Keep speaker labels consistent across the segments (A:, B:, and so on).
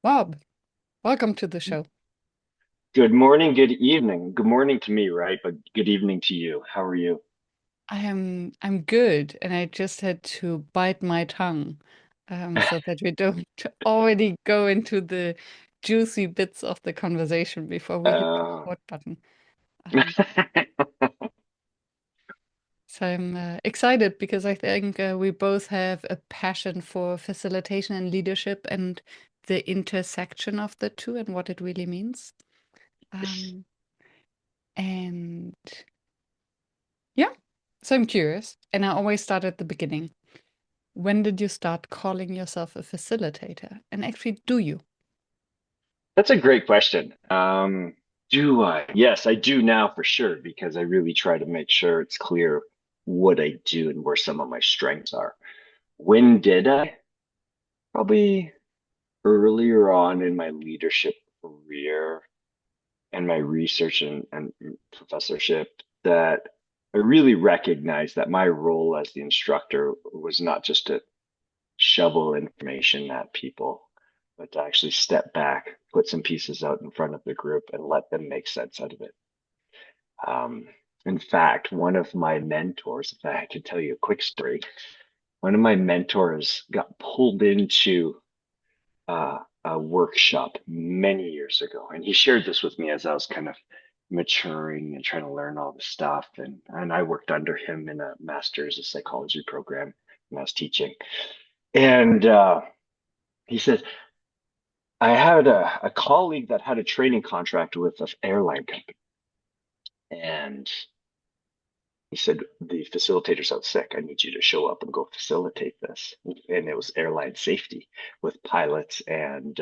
A: Bob, welcome to the show.
B: Good morning, good evening. Good morning to me, right? But good evening to you. How are you?
A: I'm good, and I just had to bite my tongue, so that we don't already go into the juicy bits of the conversation before we hit the
B: Uh,
A: record button. Um, so I'm excited because I think we both have a passion for facilitation and leadership and the intersection of the two and what it really means. Um, and yeah, so I'm curious, and I always start at the beginning. When did you start calling yourself a facilitator? And actually, do you?
B: That's a great question. Do I? Yes, I do now for sure because I really try to make sure it's clear what I do and where some of my strengths are. When did I? Probably earlier on in my leadership career and my research and professorship that I really recognized that my role as the instructor was not just to shovel information at people, but to actually step back, put some pieces out in front of the group and let them make sense out of it. Um, in fact, one of my mentors, if I could tell you a quick story, one of my mentors got pulled into a workshop many years ago, and he shared this with me as I was kind of maturing and trying to learn all this stuff. And I worked under him in a master's of psychology program, and I was teaching. And he said, I had a colleague that had a training contract with an airline company, and he said, the facilitator's out sick. I need you to show up and go facilitate this. And it was airline safety with pilots and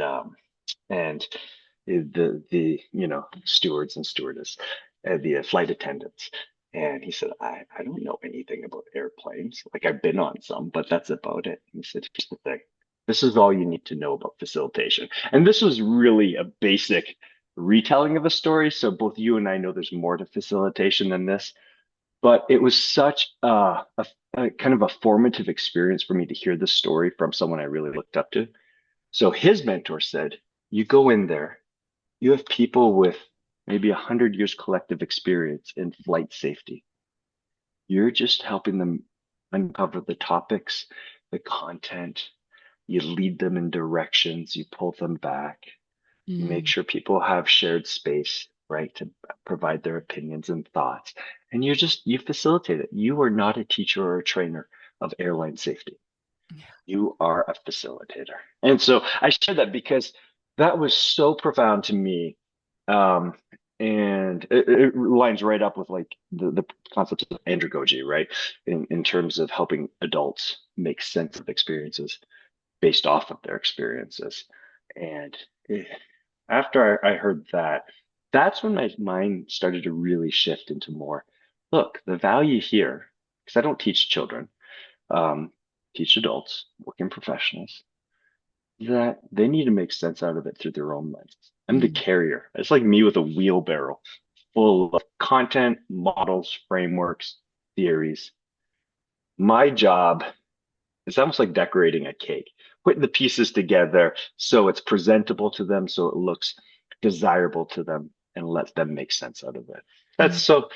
B: the stewards and stewardess, the flight attendants. And he said, I don't know anything about airplanes. Like I've been on some, but that's about it. He said, here's the thing. This is all you need to know about facilitation. And this was really a basic retelling of a story. So both you and I know there's more to facilitation than this, but it was such a kind of a formative experience for me to hear this story from someone I really looked up to. So his mentor said, you go in there, you have people with maybe 100 years collective experience in flight safety. You're just helping them uncover the topics, the content. You lead them in directions, you pull them back, you make
A: Mm,
B: sure people have shared space, right, to provide their opinions and thoughts. And you facilitate it. You are not a teacher or a trainer of airline safety. You are a facilitator. And so I share that because that was so profound to me. Um, and it lines right up with like the concept of andragogy, right? In terms of helping adults make sense of experiences based off of their experiences. And eh, after I heard that, that's when my mind started to really shift into more, look, the value here, because I don't teach children, um, teach adults, working professionals, that they need to make sense out of it through their own lenses. I'm the
A: mm,
B: carrier. It's like me with a wheelbarrow full of content, models, frameworks, theories. My job is almost like decorating a cake, putting the pieces together so it's presentable to them, so it looks desirable to them, and let them make sense out of it. That's
A: mm.
B: so,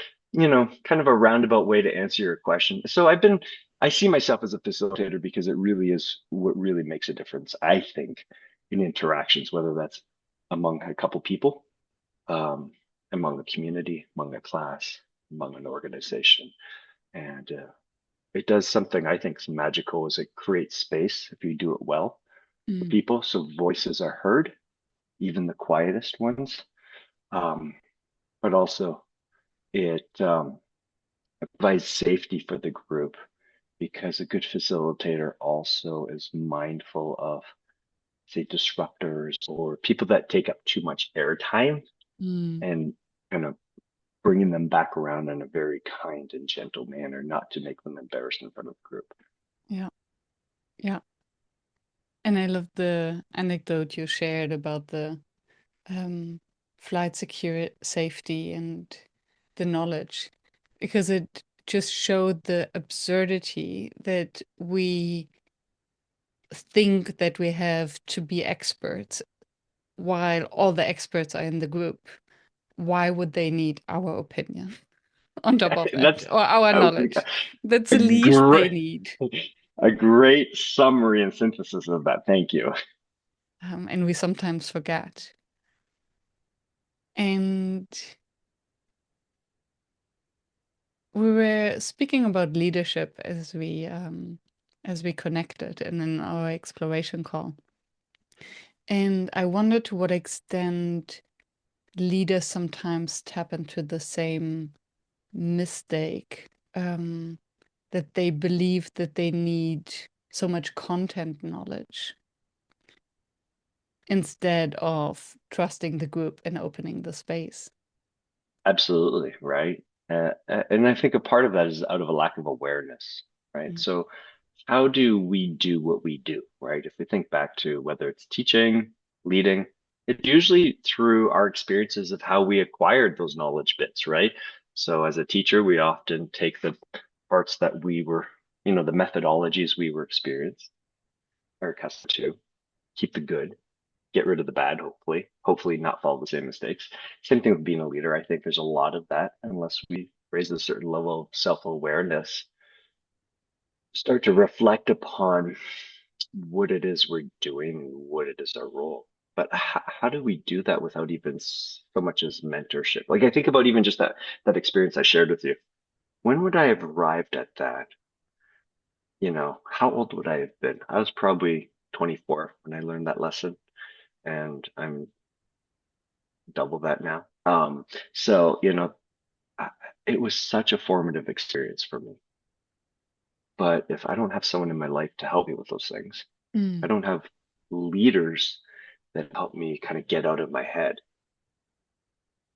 B: kind of a roundabout way to answer your question. I see myself as a facilitator because it really is what really makes a difference, I think, in interactions, whether that's among a couple people, um, among a community, among a class, among an organization. And it does something I think is magical is it creates space if you do it well for
A: Mm.
B: people. So voices are heard, even the quietest ones. Um, but also it provides safety for the group because a good facilitator also is mindful of, say, disruptors or people that take up too much airtime
A: Mm.
B: and kind of bringing them back around in a very kind and gentle manner, not to make them embarrassed in front of the group.
A: Yeah, yeah. And I love the anecdote you shared about the um, flight security, safety, and the knowledge, because it just showed the absurdity that we think that we have to be experts. while all the experts are in the group, why would they need our opinion on top of that
B: That's
A: or our
B: a,
A: knowledge? That's
B: a
A: the least they
B: great
A: need.
B: a great summary and synthesis of that. Thank you.
A: And we sometimes forget. And we were speaking about leadership as we connected and in our exploration call. And I wonder to what extent leaders sometimes tap into the same mistake, that they believe that they need so much content knowledge instead of trusting the group and opening the space.
B: Absolutely, right? And I think a part of that is out of a lack of awareness, right?
A: Mm.
B: So how do we do what we do, right? If we think back to whether it's teaching, leading, it's usually through our experiences of how we acquired those knowledge bits, right? So as a teacher, we often take the parts that we were, the methodologies we were experienced or accustomed to, keep the good, get rid of the bad, hopefully not follow the same mistakes. Same thing with being a leader. I think there's a lot of that unless we raise a certain level of self-awareness, start to reflect upon what it is we're doing, what it is our role. But how do we do that without even so much as mentorship? Like I think about even just that experience I shared with you. When would I have arrived at that? How old would I have been? I was probably 24 when I learned that lesson, and I'm double that now. So, I, it was such a formative experience for me. But if I don't have someone in my life to help me with those things, I
A: Mm.
B: don't have leaders that help me kind of get out of my head.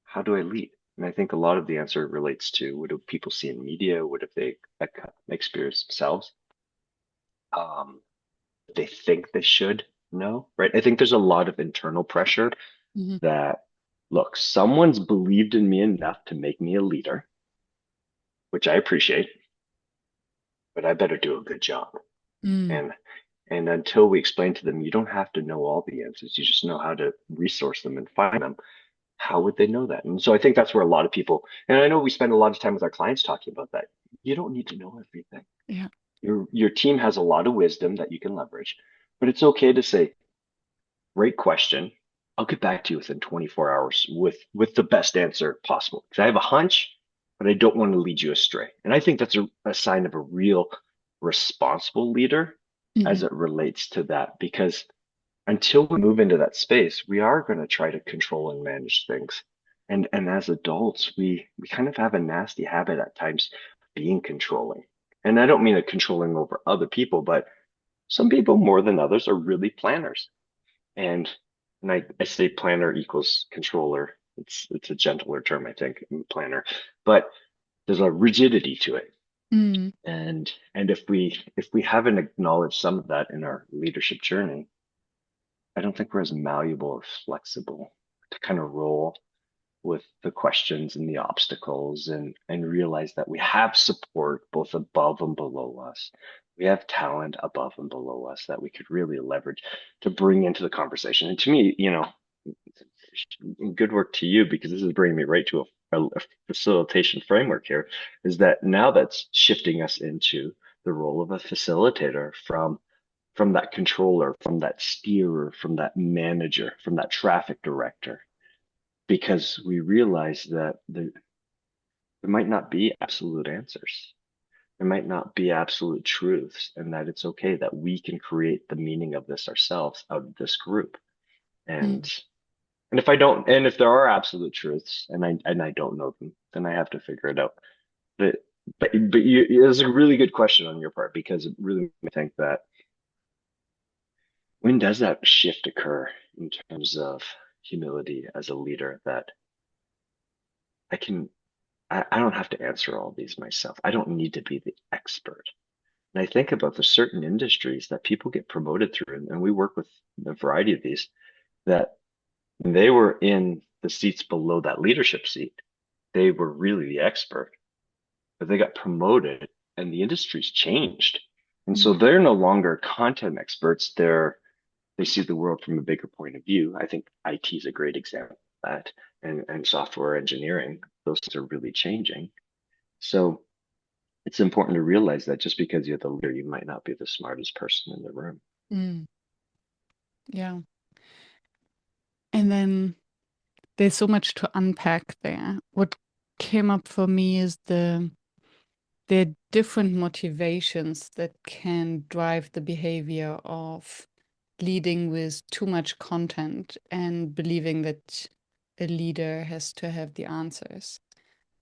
B: How do I lead? And I think a lot of the answer relates to what do people see in media? What if they experience themselves? Um, they think they should know, right? I think there's a lot of internal pressure
A: Mhm.
B: that, look, someone's believed in me enough to make me a leader, which I appreciate, but I better do a good job.
A: Mm.
B: And and until we explain to them, you don't have to know all the answers. You just know how to resource them and find them. How would they know that? And so I think that's where a lot of people, and I know we spend a lot of time with our clients talking about that. You don't need to know everything.
A: Yeah.
B: Your team has a lot of wisdom that you can leverage, but it's okay to say, great question. I'll get back to you within 24 hours with the best answer possible. Because I have a hunch, but I don't want to lead you astray. And I think that's a sign of a real responsible leader as
A: Mhm.
B: it relates to that. Because until we move into that space, we are going to try to control and manage things. And as adults, we kind of have a nasty habit at times being controlling. And I don't mean a controlling over other people, but some people more than others are really planners. And I say planner equals controller. It's a gentler term, I think, planner. But there's a rigidity to it.
A: Mm.
B: And if we haven't acknowledged some of that in our leadership journey, I don't think we're as malleable or flexible to kind of roll with the questions and the obstacles and realize that we have support both above and below us. We have talent above and below us that we could really leverage to bring into the conversation. And to me, good work to you because this is bringing me right to a facilitation framework here, is that now that's shifting us into the role of a facilitator from that controller, from that steerer, from that manager, from that traffic director, because we realize that there might not be absolute answers. There might not be absolute truths, and that it's okay that we can create the meaning of this ourselves out of this group.
A: Mm.
B: And and if I don't, and if there are absolute truths, and I don't know them, then I have to figure it out. But it's a really good question on your part because it really made me think that when does that shift occur in terms of humility as a leader that I can I don't have to answer all these myself. I don't need to be the expert. And I think about the certain industries that people get promoted through, and we work with a variety of these, that when they were in the seats below that leadership seat, they were really the expert, but they got promoted and the industry's changed. And so
A: Mm.
B: they're no longer content experts. they see the world from a bigger point of view. I think IT is a great example of that, and software engineering, those things are really changing. So it's important to realize that just because you're the leader, you might not be the smartest person in the room.
A: Mm. Yeah. And then there's so much to unpack there. What came up for me is there are different motivations that can drive the behavior of leading with too much content and believing that a leader has to have the answers.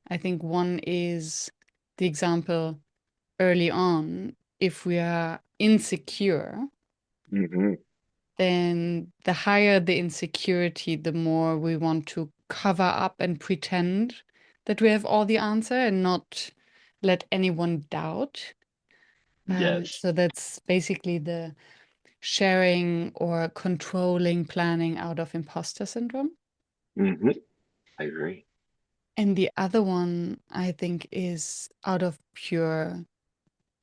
A: I think one is the example early on. If we are insecure,
B: Hmm.
A: then the higher the insecurity, the more we want to cover up and pretend that we have all the answer and not let anyone doubt.
B: Yes.
A: So that's basically the sharing or controlling planning out of imposter syndrome.
B: Hmm. I agree.
A: And the other one, I think, is out of pure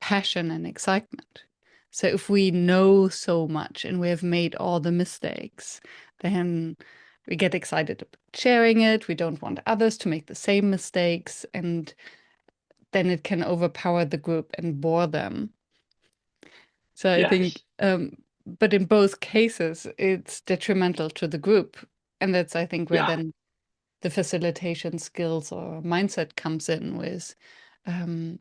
A: passion and excitement. So if we know so much and we have made all the mistakes, then we get excited about sharing it. We don't want others to make the same mistakes. And then it can overpower the group and bore them. So I think,
B: Yes.
A: but in both cases, it's detrimental to the group. And that's, I think, where
B: Yeah.
A: then the facilitation skills or mindset comes in with um,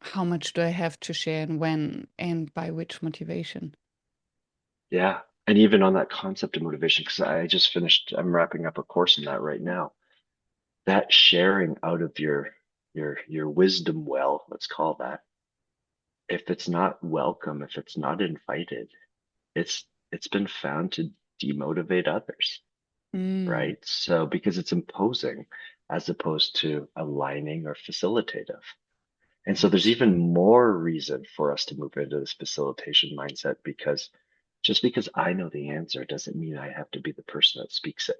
A: how much do I have to share and when and by which motivation.
B: Yeah. And even on that concept of motivation, because I'm wrapping up a course in that right now. That sharing out of your wisdom well, let's call that, if it's not welcome, if it's not invited, it's been found to demotivate others,
A: Mm,
B: right? So because it's imposing as opposed to aligning or facilitative. And so there's
A: yes.
B: even more reason for us to move into this facilitation mindset because just because I know the answer doesn't mean I have to be the person that speaks it.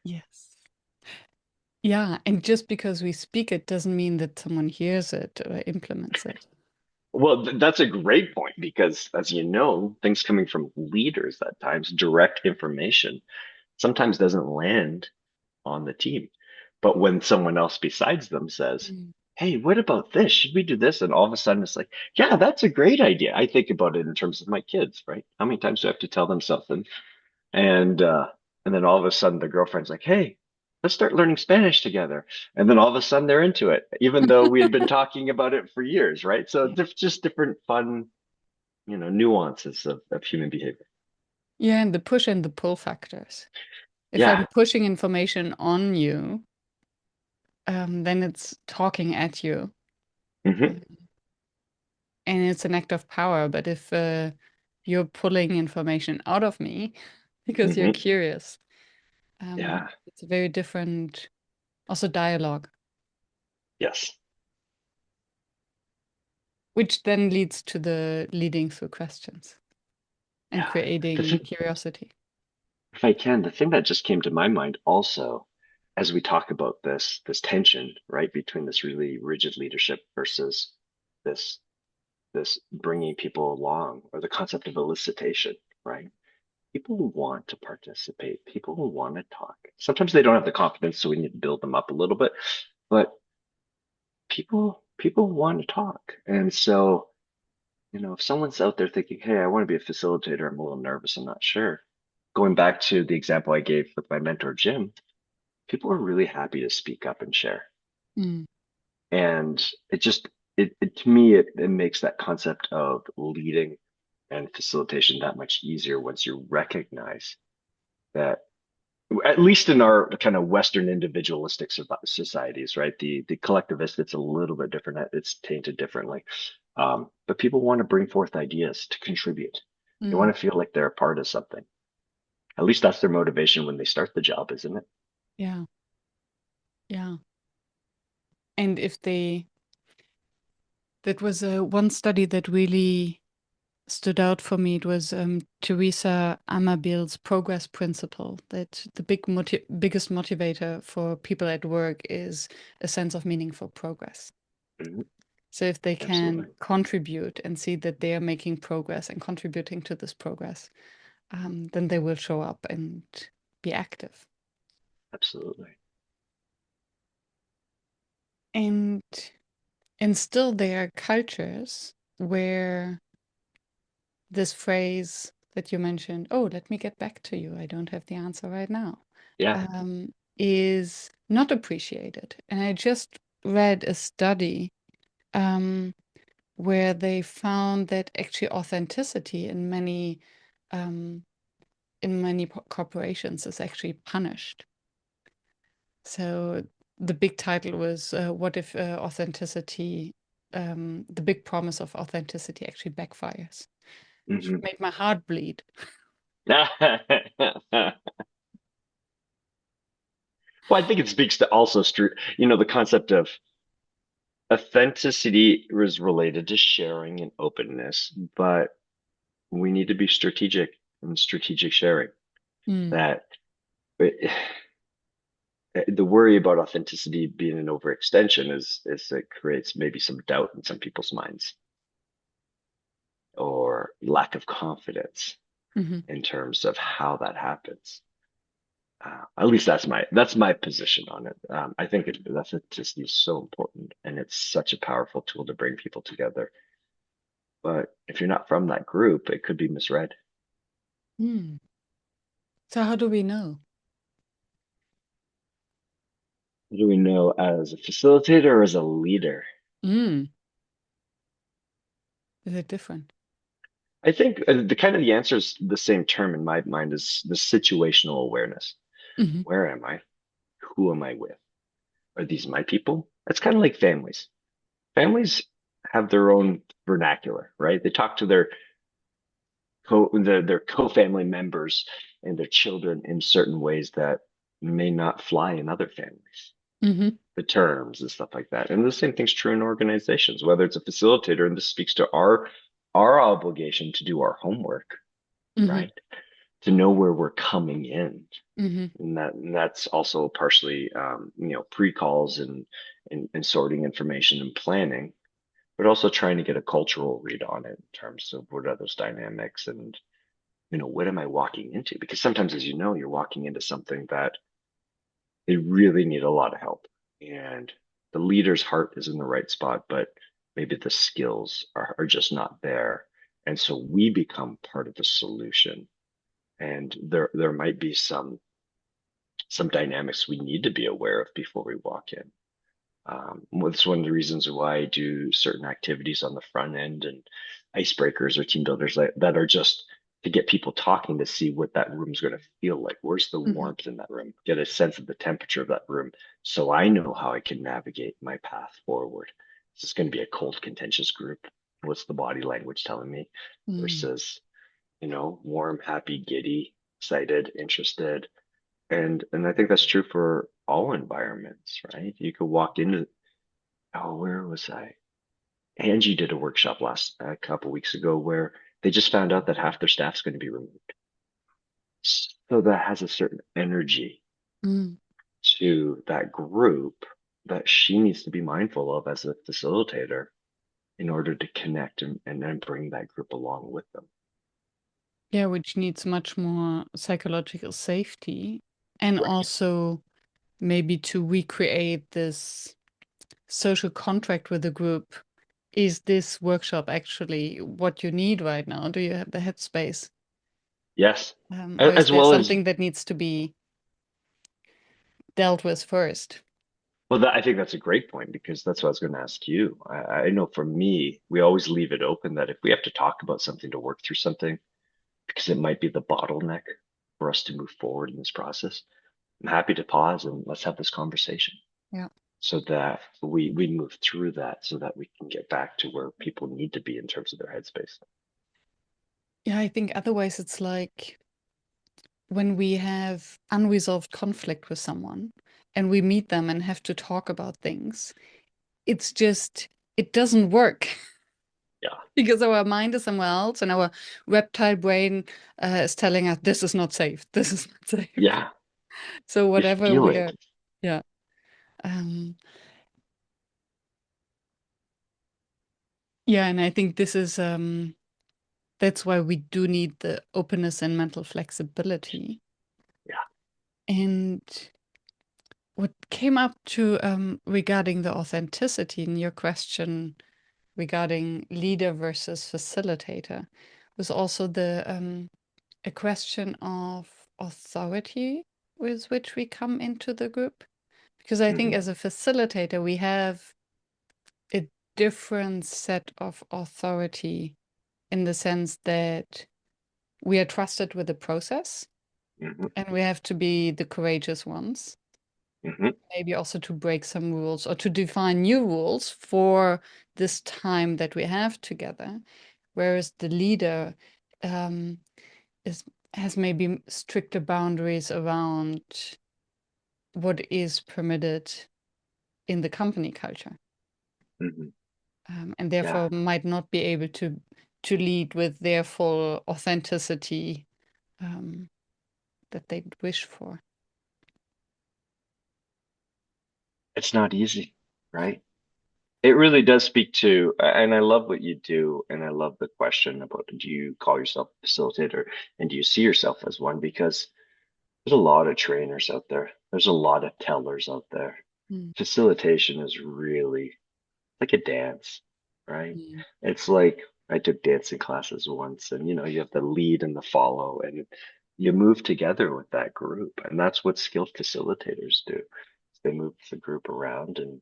A: Yes. Yeah. And just because we speak it doesn't mean that someone hears it or implements it.
B: Well, that's a great point because, as you know, things coming from leaders at times, direct information sometimes doesn't land on the team. But when someone else besides them says,
A: Mm.
B: "Hey, what about this? Should we do this?" And all of a sudden it's like, "Yeah, that's a great idea." I think about it in terms of my kids, right? How many times do I have to tell them something? And uh, and then all of a sudden the girlfriend's like, "Hey, let's start learning Spanish together." And then all of a sudden they're into it, even though we had been talking about it for years, right? So
A: Yeah.
B: it's just different fun, nuances of human behavior.
A: Yeah. And the push and the pull factors. If
B: Yeah.
A: I'm pushing information on you, then it's talking at you.
B: Hmm.
A: Um, and it's an act of power. But if you're pulling information out of me because you're
B: Hmm.
A: curious,
B: Yeah.
A: it's a very different, also dialogue,
B: Yes.
A: which then leads to the leading through questions and
B: Yeah. The
A: creating
B: thing,
A: curiosity.
B: if I can, the thing that just came to my mind also, as we talk about this tension, right, between this really rigid leadership versus this this bringing people along, or the concept of elicitation, right? People who want to participate, people who want to talk. Sometimes they don't have the confidence, so we need to build them up a little bit. But people want to talk, and so if someone's out there thinking, "Hey, I want to be a facilitator. I'm a little nervous. I'm not sure." Going back to the example I gave with my mentor Jim, people are really happy to speak up and share.
A: Mm,
B: And it to me it makes that concept of leading and facilitation that much easier once you recognize that, at least in our kind of Western individualistic societies, right? The collectivist, it's a little bit different. It's tainted differently. But people want to bring forth ideas to contribute. They
A: mm,
B: want to feel like they're a part of something. At least that's their motivation when they start the job, isn't it?
A: yeah, yeah. And if they, that was one study that really stood out for me. It was Teresa Amabil's progress principle, that the biggest motivator for people at work is a sense of meaningful progress.
B: Mhm.
A: So if they
B: Absolutely.
A: can contribute and see that they are making progress and contributing to this progress, then they will show up and be active.
B: Absolutely.
A: And and still there are cultures where this phrase that you mentioned, oh, let me get back to you, I don't have the answer right now,
B: Yeah.
A: is not appreciated. And I just read a study um, where they found that actually authenticity um, in many corporations is actually punished. So the big title was "What if authenticity, the big promise of authenticity, actually backfires?" Which
B: Hmm.
A: made my heart bleed.
B: Well, I think it speaks to also, the concept of authenticity is related to sharing and openness, but we need to be strategic in strategic sharing.
A: Mm,
B: That the worry about authenticity being an overextension is it creates maybe some doubt in some people's minds or lack of confidence
A: hmm
B: in terms of how that happens. At least that's my position on it. I think authenticity is so important, and it's such a powerful tool to bring people together. But if you're not from that group, it could be misread.
A: Mm. So how do we know?
B: What do we know as a facilitator or as a leader?
A: Mm. Is it different?
B: I think the answer is the same term in my mind is the situational awareness.
A: Hmm
B: Where am I? Who am I with? Are these my people? It's kind of like families. Families have their own vernacular, right? They talk to their co-family members and their children in certain ways that may not fly in other families.
A: hmm
B: The terms and stuff like that. And the same thing's true in organizations, whether it's a facilitator, and this speaks to our obligation to do our homework,
A: hmm
B: right? To know where we're coming in.
A: hmm
B: And that's also partially pre-calls and sorting information and planning, but also trying to get a cultural read on it in terms of what are those dynamics and what am I walking into? Because sometimes, as you know, you're walking into something that they really need a lot of help. And the leader's heart is in the right spot, but maybe the skills are just not there. And so we become part of the solution. And there might be some dynamics we need to be aware of before we walk in. That's one of the reasons why I do certain activities on the front end and icebreakers or team builders that are just to get people talking to see what that room's going to feel like. Where's the
A: hmm
B: warmth in that room? Get a sense of the temperature of that room so I know how I can navigate my path forward. Is this going to be a cold, contentious group? What's the body language telling me?
A: Mm.
B: Versus, warm, happy, giddy, excited, interested, and I think that's true for all environments, right? You could walk into, oh, where was I? Angie did a workshop last a couple weeks ago where they just found out that half their staff's going to be removed. So that has a certain energy
A: Mm.
B: to that group that she needs to be mindful of as a facilitator in order to connect and then bring that group along with them.
A: Yeah, which needs much more psychological safety and
B: Right.
A: also maybe to recreate this social contract with the group. Is this workshop actually what you need right now? Do you have the headspace?
B: Yes.
A: Or is
B: As
A: there
B: well as
A: something that needs to be dealt with first?
B: Well, I think that's a great point because that's what I was going to ask you. I know for me, we always leave it open that if we have to talk about something to work through something, because it might be the bottleneck for us to move forward in this process, I'm happy to pause and let's have this conversation
A: Yeah.
B: so that we move through that so that we can get back to where people need to be in terms of their headspace.
A: Yeah, I think otherwise it's like when we have unresolved conflict with someone and we meet them and have to talk about things, it's just, it doesn't work
B: Yeah.
A: because our mind is somewhere else and our reptile brain is telling us this is not safe. This is not safe.
B: Yeah.
A: So
B: You
A: whatever
B: feel
A: we
B: it.
A: are, yeah. Um, Yeah, and I think this is that's why we do need the openness and mental flexibility.
B: Yeah.
A: And what came up to regarding the authenticity in your question regarding leader versus facilitator was also the a question of authority with which we come into the group. Because I think
B: Hmm.
A: as a facilitator, we have a different set of authority in the sense that we are trusted with the process
B: Hmm.
A: and we have to be the courageous ones.
B: Hmm.
A: Maybe also to break some rules or to define new rules for this time that we have together. Whereas the leader um, is has maybe stricter boundaries around what is permitted in the company culture,
B: Hmm.
A: and
B: Yeah.
A: therefore might not be able to lead with their full authenticity um, that they'd wish for.
B: It's not easy, right? It really does speak to, and I love what you do, and I love the question about do you call yourself a facilitator and do you see yourself as one? Because there's a lot of trainers out there. There's a lot of tellers out there.
A: Mm,
B: Facilitation is really like a dance, right?
A: mm,
B: It's like I took dancing classes once, and you have the lead and the follow, and you move together with that group. And that's what skilled facilitators do. They move the group around and,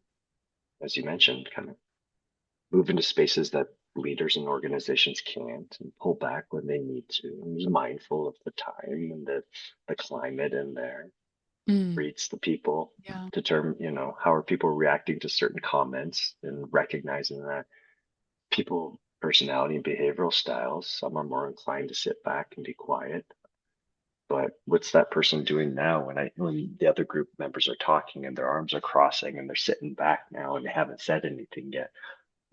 B: as you mentioned, kind of move into spaces that leaders and organizations can't and pull back when they need to and be mindful of the time and the climate in there,
A: mm,
B: reads the people,
A: yeah.
B: determine, how are people reacting to certain comments and recognizing that people, personality and behavioral styles, some are more inclined to sit back and be quiet. But what's that person doing now when the other group members are talking and their arms are crossing and they're sitting back now and they haven't said anything yet?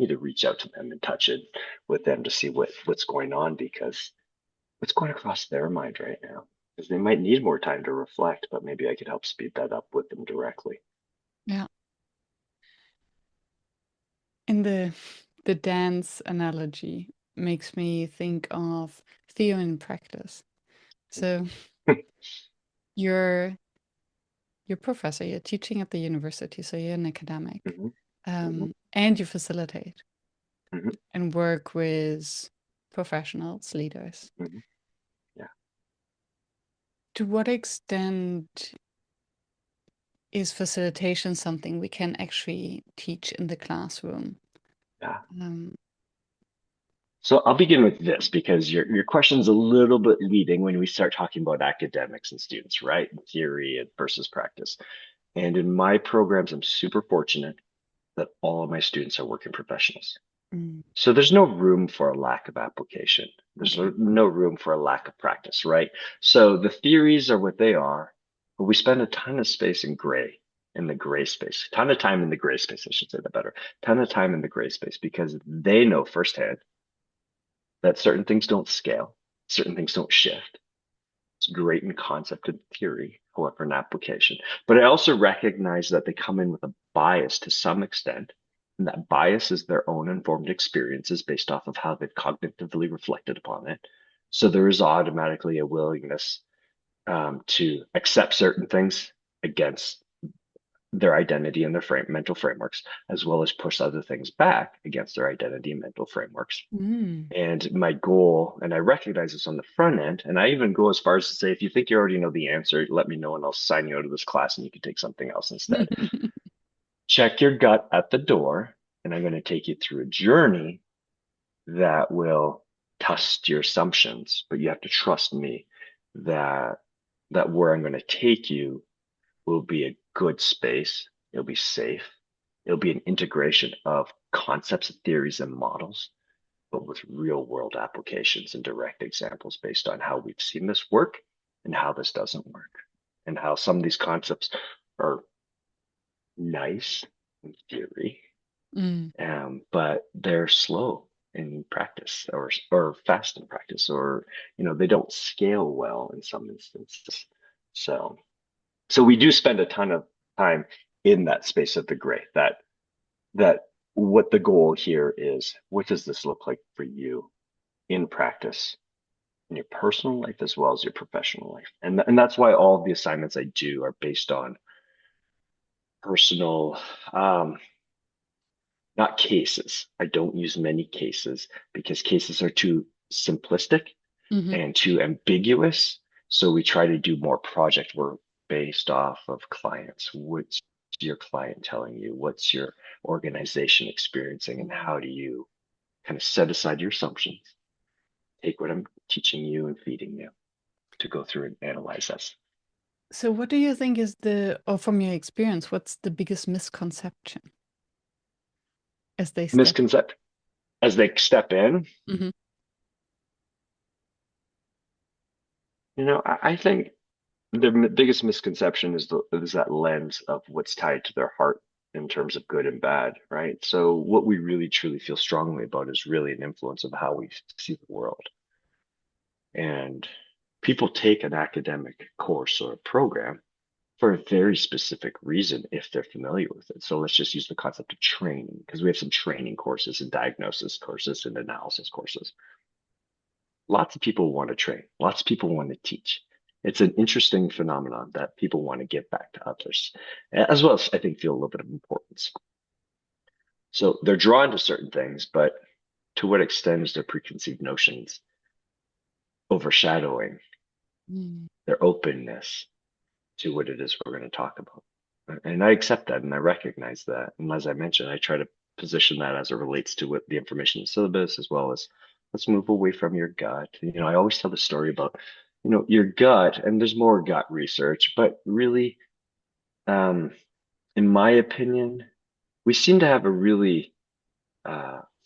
B: Need to reach out to them and touch it with them to see what's going on, because what's going across their mind right now, because they might need more time to reflect, but maybe I could help speed that up with them directly.
A: Yeah. And the dance analogy makes me think of theory and practice. So you're professor, you're teaching at the university, so you're an academic,
B: Hmm. Hmm.
A: and you facilitate
B: Hmm.
A: and work with professionals, leaders.
B: Hmm. Yeah.
A: To what extent is facilitation something we can actually teach in the classroom?
B: Yeah.
A: Um,
B: So I'll begin with this because your question's a little bit leading when we start talking about academics and students, right? Theory versus practice. And in my programs, I'm super fortunate that all of my students are working professionals.
A: mm,
B: So there's no room for a lack of application. There's
A: okay.
B: no room for a lack of practice, right? So the theories are what they are, but we spend a ton of space in the gray space, ton of time in the gray space, I should say that better, ton of time in the gray space because they know firsthand that certain things don't scale, certain things don't shift. It's great in concept and theory, however, in application. But I also recognize that they come in with a bias to some extent. And that bias is their own informed experiences based off of how they've cognitively reflected upon it. So there is automatically a willingness to accept certain things against their identity and their mental frameworks, as well as push other things back against their identity and mental frameworks.
A: Mm.
B: And my goal, and I recognize this on the front end, and I even go as far as to say, if you think you already know the answer, let me know and I'll sign you out of this class and you can take something else instead. Check your gut at the door, and I'm going to take you through a journey that will test your assumptions, but you have to trust me that where I'm going to take you will be a good space. It'll be safe. It'll be an integration of concepts, theories, and models, but with real world applications and direct examples based on how we've seen this work and how this doesn't work, and how some of these concepts are nice in theory,
A: Mm.
B: but they're slow in practice, or fast in practice, or they don't scale well in some instances. So so we do spend a ton of time in that space of the gray, that what the goal here is. What does this look like for you in practice, in your personal life as well as your professional life? And that's why all of the assignments I do are based on personal, not cases. I don't use many cases because cases are too simplistic
A: Hmm.
B: and too ambiguous. So we try to do more project work based off of clients. What's your client telling you? What's your organization experiencing? And how do you kind of set aside your assumptions, take what I'm teaching you and feeding you to go through and analyze this?
A: So, what do you think is or from your experience, what's the biggest misconception as they step?
B: Misconcept as they step in,
A: Hmm.
B: I think the biggest misconception is that lens of what's tied to their heart in terms of good and bad, right? So what we really truly feel strongly about is really an influence of how we see the world. And people take an academic course or a program for a very specific reason if they're familiar with it. So let's just use the concept of training because we have some training courses and diagnosis courses and analysis courses. Lots of people want to train, lots of people want to teach. It's an interesting phenomenon that people want to give back to others, as well as I think feel a little bit of importance. So they're drawn to certain things, but to what extent is their preconceived notions overshadowing
A: Mm.
B: their openness to what it is we're going to talk about? And I accept that and I recognize that. And as I mentioned, I try to position that as it relates to what the information in the syllabus, as well as let's move away from your gut. I always tell the story about, your gut, and there's more gut research, but really, um, in my opinion, we seem to have a really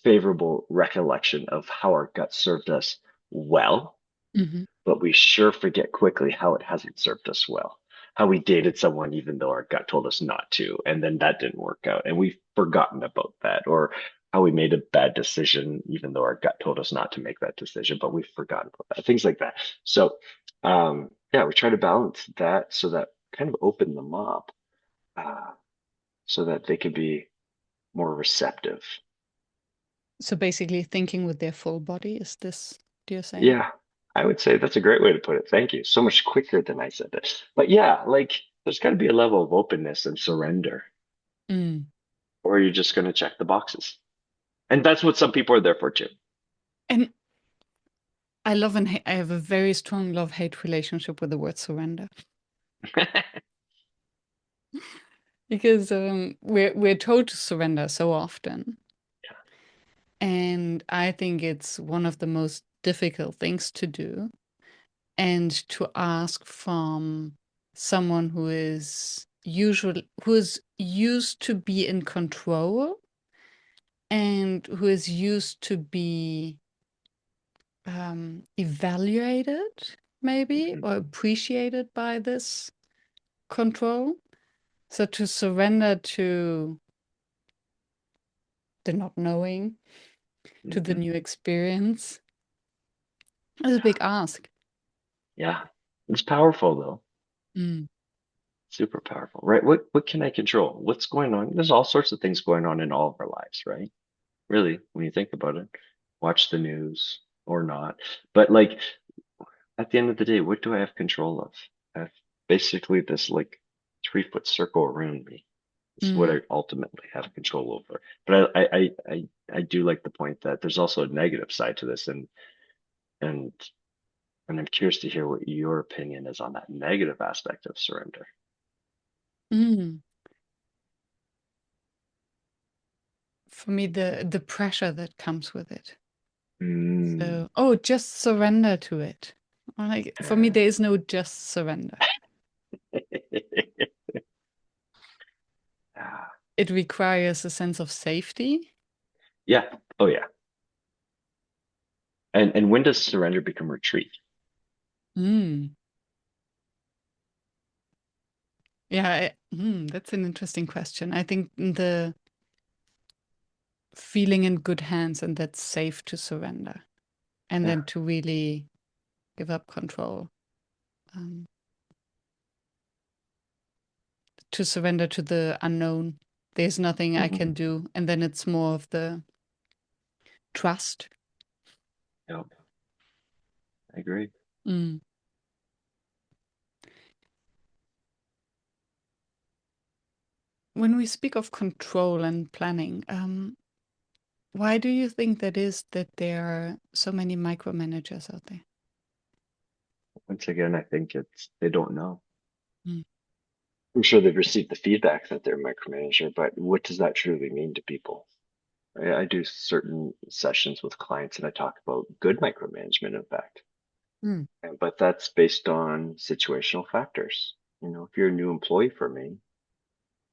B: favorable recollection of how our gut served us well,
A: Hmm.
B: but we sure forget quickly how it hasn't served us well. How we dated someone even though our gut told us not to, and then that didn't work out, and we've forgotten about that. Or how we made a bad decision even though our gut told us not to make that decision, but we've forgotten about that. Things like that. So, yeah, we try to balance that so that kind of open them up, uh, so that they could be more receptive.
A: So, basically, thinking with their full body, is this, do you say?
B: Yeah, I would say that's a great way to put it. Thank you. So much quicker than I said it. But yeah, like there's got to be a level of openness and surrender,
A: Mm.
B: or you're just going to check the boxes. And that's what some people are there for too.
A: And I love and I have a very strong love-hate relationship with the word surrender because we're told to surrender so often, and I think it's one of the most difficult things to do, and to ask from someone who is used to be in control and who is used to be evaluated maybe
B: Mhm,
A: or appreciated by this control. So to surrender to the not knowing, to the
B: mhm.
A: new experience is a big ask.
B: Yeah, it's powerful though.
A: Mm.
B: Super powerful, right? What can I control? What's going on? There's all sorts of things going on in all of our lives, right? Really, when you think about it, watch the news or not. But like at the end of the day, what do I have control of? I have basically this like 3 foot circle around me. It's what
A: Mm.
B: I ultimately have control over. But I do like the point that there's also a negative side to this, and and I'm curious to hear what your opinion is on that negative aspect of surrender.
A: Mm. For me, the pressure that comes with it.
B: Mm.
A: So, oh, just surrender to it. Or like for me, there is no just surrender.
B: Ah,
A: It requires a sense of safety.
B: yeah. Oh yeah. And when does surrender become retreat?
A: Mm. Yeah, that's an interesting question. I think the feeling in good hands and that's safe to surrender and
B: Yeah.
A: then to really give up control, um, to surrender to the unknown. There's nothing I
B: Hmm.
A: can do. And then it's more of the trust.
B: Yep, I agree.
A: Mm. When we speak of control and planning, why do you think that is that there are so many micromanagers out there?
B: Once again, I think it's they don't know.
A: Mm.
B: I'm sure they've received the feedback that they're a micromanager, but what does that truly mean to people? I do certain sessions with clients and I talk about good micromanagement, in fact.
A: Mm.
B: But that's based on situational factors. If you're a new employee for me,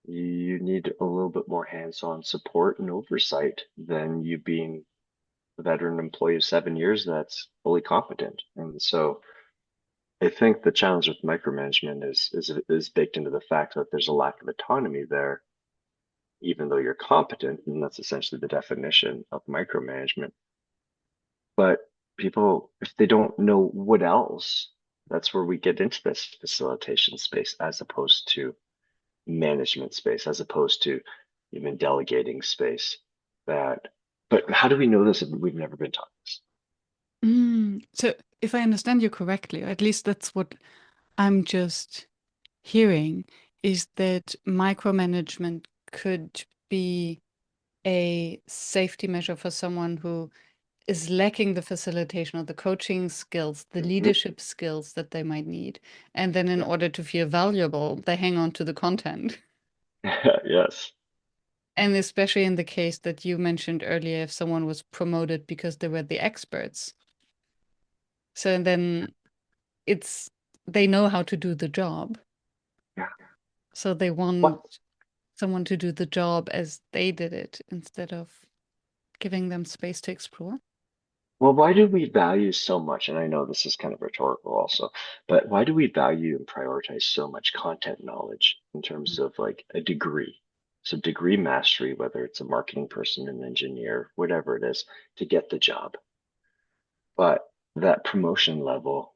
B: you need a little bit more hands-on support and oversight than you being a veteran employee of 7 years that's fully competent. And so I think the challenge with micromanagement is baked into the fact that there's a lack of autonomy there, even though you're competent, and that's essentially the definition of micromanagement. But people, if they don't know what else, that's where we get into this facilitation space as opposed to management space, as opposed to even delegating space. That, but how do we know this if we've never been taught this?
A: So, if I understand you correctly, or at least that's what I'm just hearing, is that micromanagement could be a safety measure for someone who is lacking the facilitation or the coaching skills, the
B: Hmm.
A: leadership skills that they might need. And then, in
B: Yeah.
A: order to feel valuable, they hang on to the content.
B: Yes.
A: And especially in the case that you mentioned earlier, if someone was promoted because they were the experts. So then it's they know how to do the job.
B: Yeah.
A: So they
B: What?
A: want someone to do the job as they did it instead of giving them space to explore.
B: Well, why do we value so much? And I know this is kind of rhetorical also, but why do we value and prioritize so much content knowledge in terms of like a degree? So degree mastery, whether it's a marketing person, an engineer, whatever it is, to get the job. But that promotion level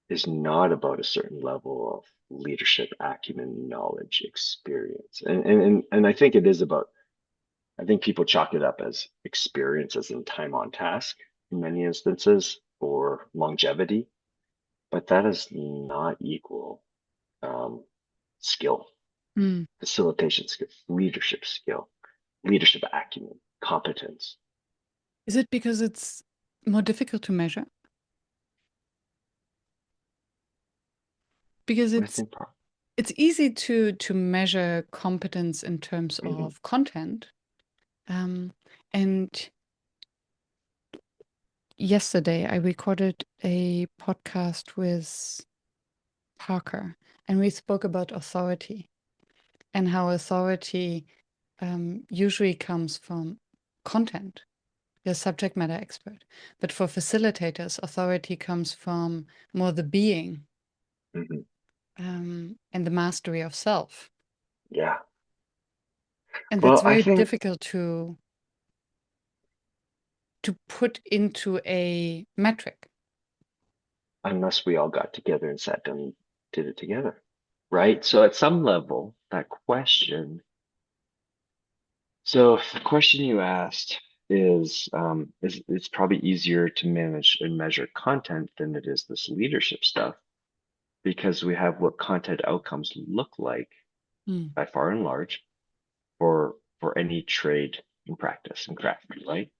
B: is not about a certain level of leadership acumen, knowledge, experience. And I think it is about, I think people chalk it up as experience as in time on task in many instances or longevity, but that is not equal um, skill,
A: Mm.
B: facilitation skill, leadership acumen, competence.
A: Is it because it's more difficult to measure? Because
B: I think,
A: it's easy to measure competence in terms
B: mhm,
A: of content. Um, and yesterday I recorded a podcast with Parker, and we spoke about authority and how authority usually comes from content. You're a subject matter expert. But for facilitators, authority comes from more the being
B: mhm.
A: and the mastery of self.
B: Yeah.
A: And that's
B: Well, I
A: very
B: think
A: difficult to put into a metric.
B: unless we all got together and sat down and did it together, right? So at some level, that question, so the question you asked is it's probably easier to manage and measure content than it is this leadership stuff because we have what content outcomes look like
A: Mm.
B: by far and large for any trade and practice and craft, right?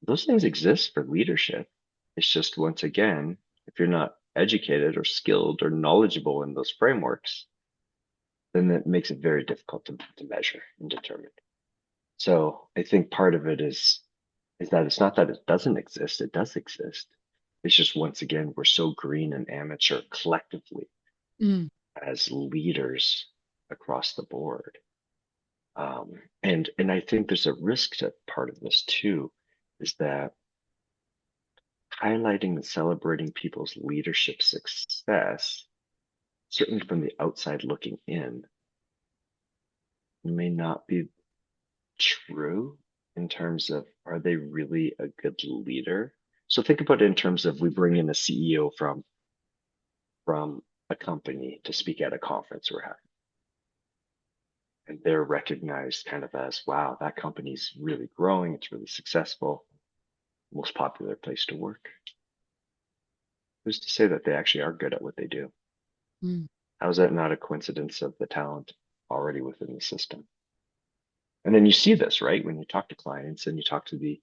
B: Those things exist for leadership. It's just once again, if you're not educated or skilled or knowledgeable in those frameworks, then that makes it very difficult to measure and determine. So I think part of it is that it's not that it doesn't exist, it does exist. It's just once again, we're so green and amateur collectively
A: Mm.
B: as leaders across the board. And I think there's a risk to part of this too, is that highlighting and celebrating people's leadership success, certainly from the outside looking in, may not be true in terms of are they really a good leader? So think about it in terms of we bring in a CEO from a company to speak at a conference we're having. and they're recognized kind of as, wow, that company's really growing, it's really successful, most popular place to work. Who's to say that they actually are good at what they do?
A: Mm.
B: How is that not a coincidence of the talent already within the system? And then you see this, right? When you talk to clients and you talk to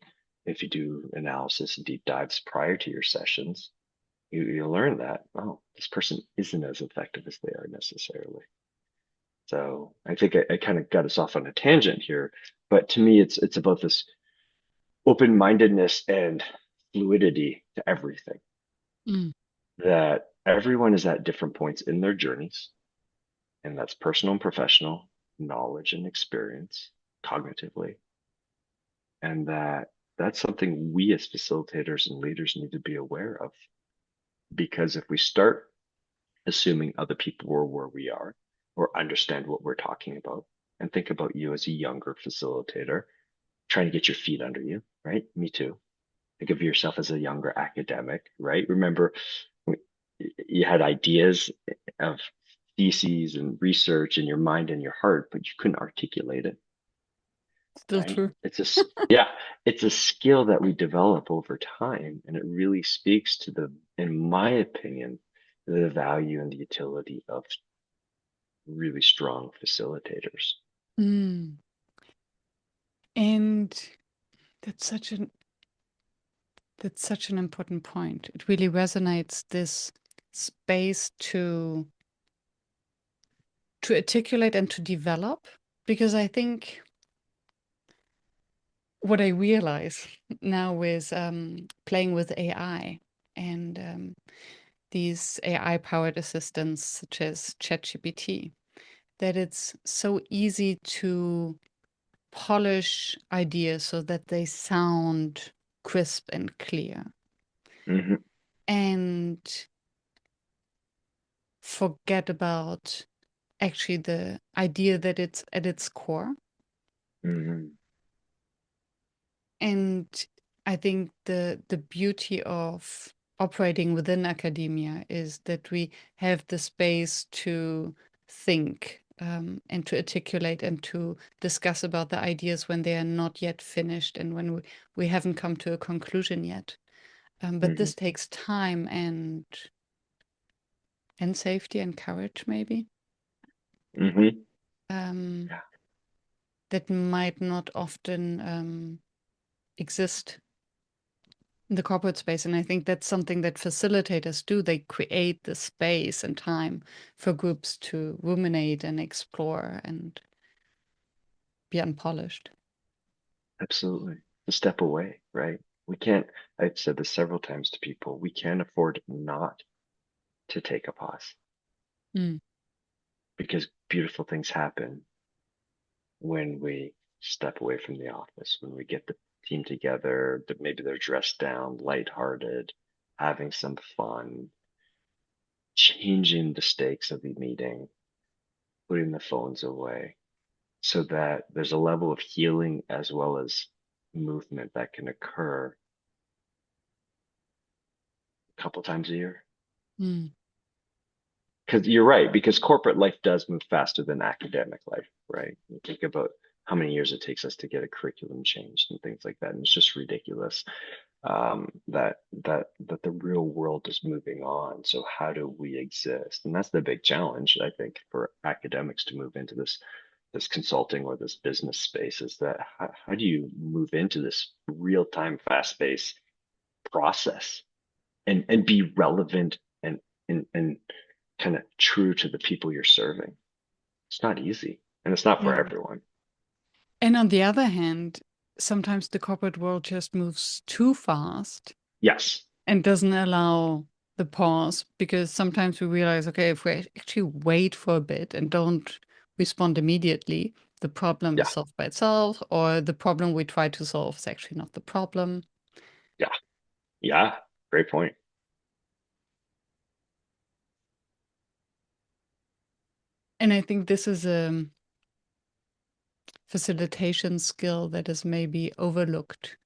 B: if you do analysis and deep dives prior to your sessions, you learn that, oh, this person isn't as effective as they are necessarily. So I think I kind of got us off on a tangent here, but to me, it's about this open-mindedness and fluidity to everything,
A: Mm.
B: that everyone is at different points in their journeys, and that's personal and professional, knowledge and experience, cognitively, and that's something we as facilitators and leaders need to be aware of. Because if we start assuming other people are where we are or understand what we're talking about, and think about you as a younger facilitator trying to get your feet under you, right? Me too. Think of yourself as a younger academic, right? Remember, you had ideas of theses and research in your mind and your heart, but you couldn't articulate it,
A: Still
B: right?
A: true.
B: Yeah, it's a skill that we develop over time, and it really speaks to in my opinion, the value and the utility of really strong facilitators.
A: Mm. And that's such an important point. It really resonates, this space to articulate and to develop, because I think what I realize now is playing with AI and these AI powered assistants such as ChatGPT, that it's so easy to polish ideas so that they sound crisp and clear,
B: Hmm.
A: and forget about actually the idea that it's at its core.
B: Hmm.
A: And I think the beauty of operating within academia is that we have the space to think, and to articulate and to discuss about the ideas when they are not yet finished and when we haven't come to a conclusion yet. But
B: Hmm.
A: this takes time and safety and courage, maybe,
B: Hmm.
A: um,
B: Yeah,
A: that might not often exist in the corporate space. And I think that's something that facilitators do. They create the space and time for groups to ruminate and explore and be unpolished.
B: absolutely. To step away, right? We can't, I've said this several times to people, we can't afford not to take a pause,
A: Mm.
B: because beautiful things happen when we step away from the office, when we get the team together, that maybe they're dressed down, lighthearted, having some fun, changing the stakes of the meeting, putting the phones away, so that there's a level of healing as well as movement that can occur a couple times a year.
A: Mm.
B: Because you're right, because corporate life does move faster than academic life, right? You think about how many years it takes us to get a curriculum changed and things like that, and it's just ridiculous, that the real world is moving on. So how do we exist? And that's the big challenge, I think, for academics to move into this consulting or this business space, is that how do you move into this real time, fast paced process and be relevant and kind of true to the people you're serving? It's not easy, and it's not for
A: Yeah.
B: everyone.
A: And on the other hand, sometimes the corporate world just moves too fast
B: Yes.
A: and doesn't allow the pause, because sometimes we realize, okay, if we actually wait for a bit and don't respond immediately, the problem is
B: Yeah.
A: solved by itself, or the problem we try to solve is actually not the problem.
B: Yeah. Yeah. Great point.
A: And I think this is a facilitation skill that is maybe overlooked,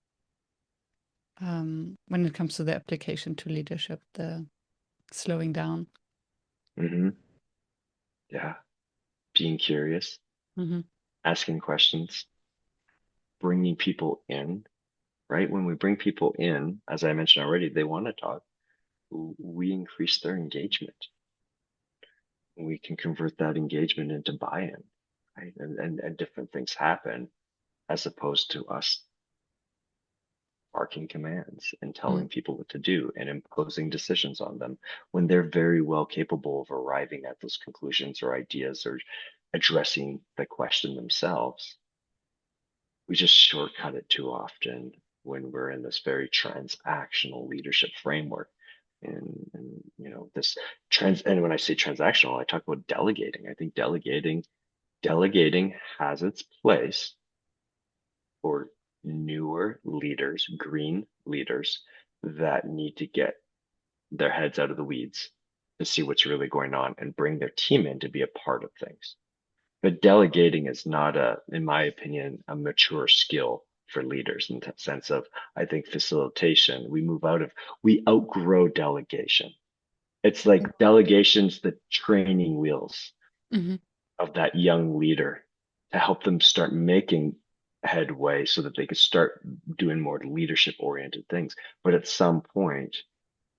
A: when it comes to the application to leadership, the slowing down.
B: Hmm. Yeah. Being curious.
A: Hmm.
B: asking questions, bringing people in, right? When we bring people in, as I mentioned already, they want to talk, we increase their engagement. We can convert that engagement into buy-in, right? And different things happen as opposed to us barking commands and telling people what to do and imposing decisions on them when they're very well capable of arriving at those conclusions or ideas or addressing the question themselves. We just shortcut it too often when we're in this very transactional leadership framework. And this and when I say transactional, I talk about delegating. I think delegating has its place for newer leaders, green leaders that need to get their heads out of the weeds to see what's really going on and bring their team in to be a part of things. But delegating is not in my opinion, a mature skill for leaders in the sense of, I think facilitation, we outgrow delegation. It's like delegation's the training wheels
A: Hmm.
B: of that young leader to help them start making headway so that they could start doing more leadership oriented things. But at some point,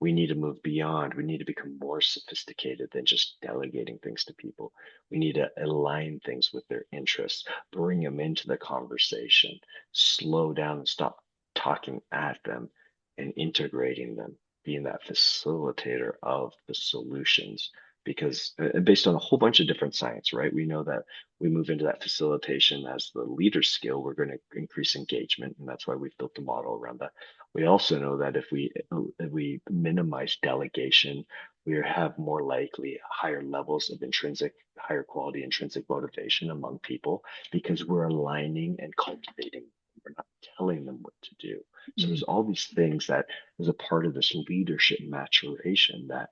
B: we need to move beyond. We need to become more sophisticated than just delegating things to people. We need to align things with their interests, bring them into the conversation, slow down and stop talking at them and integrating them, being that facilitator of the solutions. Because based on a whole bunch of different science, right? We know that we move into that facilitation as the leader skill, we're going to increase engagement. And that's why we've built the model around that. We also know that if we minimize delegation, we have more likely higher levels of higher quality intrinsic motivation among people because we're aligning and cultivating. We're not telling them what to do. So
A: Hmm.
B: there's all these things that is a part of this leadership maturation that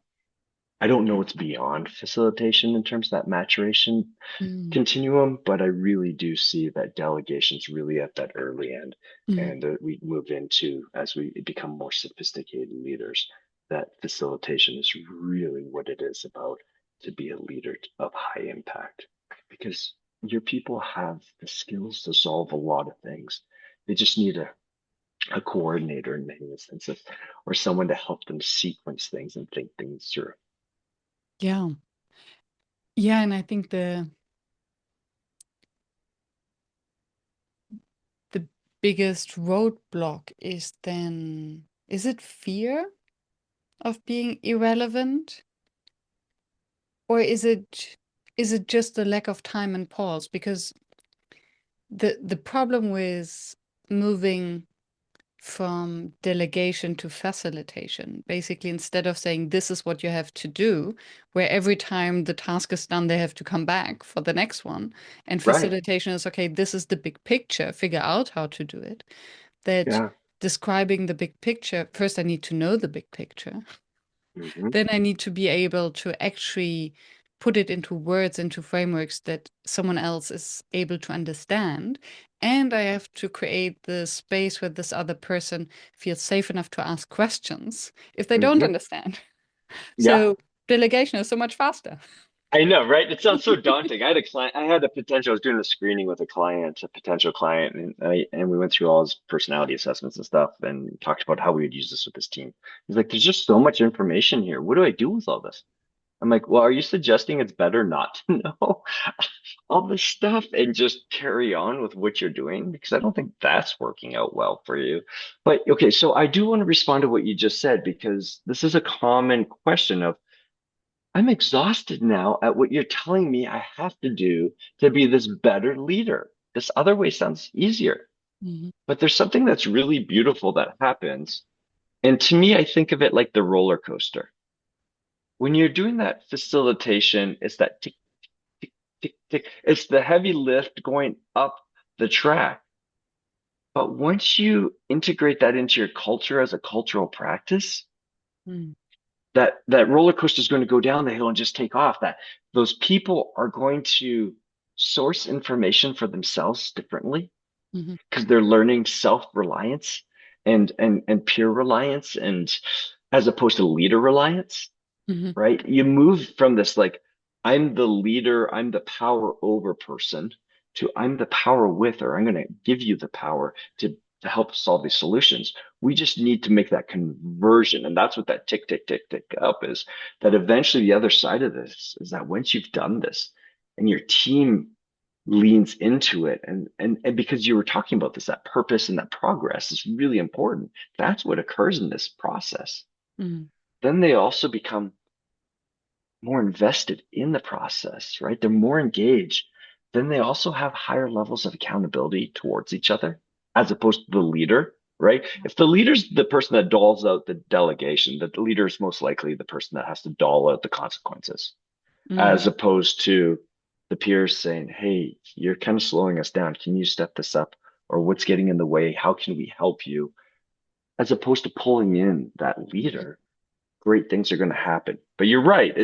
B: I don't know what's beyond facilitation in terms of that maturation
A: Hmm.
B: continuum, but I really do see that delegation's really at that early end.
A: Hmm.
B: And we move into, as we become more sophisticated leaders, that facilitation is really what it is about to be a leader of high impact. Because your people have the skills to solve a lot of things. They just need a coordinator in many instances, or someone to help them sequence things and think things through.
A: Yeah. Yeah, and I think the biggest roadblock is then, is it fear of being irrelevant, or is it just the lack of time and pause? Because the problem with moving from delegation to facilitation, basically, instead of saying this is what you have to do, where every time the task is done, they have to come back for the next one. And
B: Right.
A: facilitation is okay, this is the big picture, figure out how to do it. That
B: Yeah.
A: describing the big picture, first I need to know the big picture.
B: Hmm.
A: Then I need to be able to actually put it into words, into frameworks that someone else is able to understand. And I have to create the space where this other person feels safe enough to ask questions if they don't
B: Hmm.
A: understand.
B: Yeah.
A: So delegation is so much faster.
B: I know, right? It sounds so daunting. I had a potential, I was doing a screening with a potential client, and we went through all his personality assessments and stuff and talked about how we would use this with his team. He's like, there's just so much information here. What do I do with all this? I'm like, well, are you suggesting it's better not to know all this stuff and just carry on with what you're doing? Because I don't think that's working out well for you. But okay, so I do want to respond to what you just said because this is a common question of, I'm exhausted now at what you're telling me I have to do to be this better leader. This other way sounds easier,
A: Mhm.
B: but there's something that's really beautiful that happens. And to me, I think of it like the roller coaster. When you're doing that facilitation, it's that tick, tick, tick, tick. It's the heavy lift going up the track. But once you integrate that into your culture as a cultural practice,
A: Mhm.
B: that roller coaster is going to go down the hill and just take off. That those people are going to source information for themselves differently
A: Mhm.
B: because they're learning self-reliance and peer reliance and as opposed to leader reliance,
A: Mhm.
B: right? You move from this like I'm the leader, I'm the power over person to I'm the power with, or I'm going to give you the power to help solve these solutions. We just need to make that conversion. And that's what that tick, tick, tick, tick up is, that eventually the other side of this is that once you've done this and your team leans into it, and because you were talking about this, that purpose and that progress is really important. That's what occurs in this process.
A: Mm.
B: Then they also become more invested in the process, right? They're more engaged. Then they also have higher levels of accountability towards each other as opposed to the leader, right? If the leader's the person that doles out the delegation, the leader is most likely the person that has to doll out the consequences,
A: Mm.
B: as opposed to the peers saying, hey, you're kind of slowing us down. Can you step this up? Or what's getting in the way? How can we help you? As opposed to pulling in that leader, great things are going to happen. But you're right.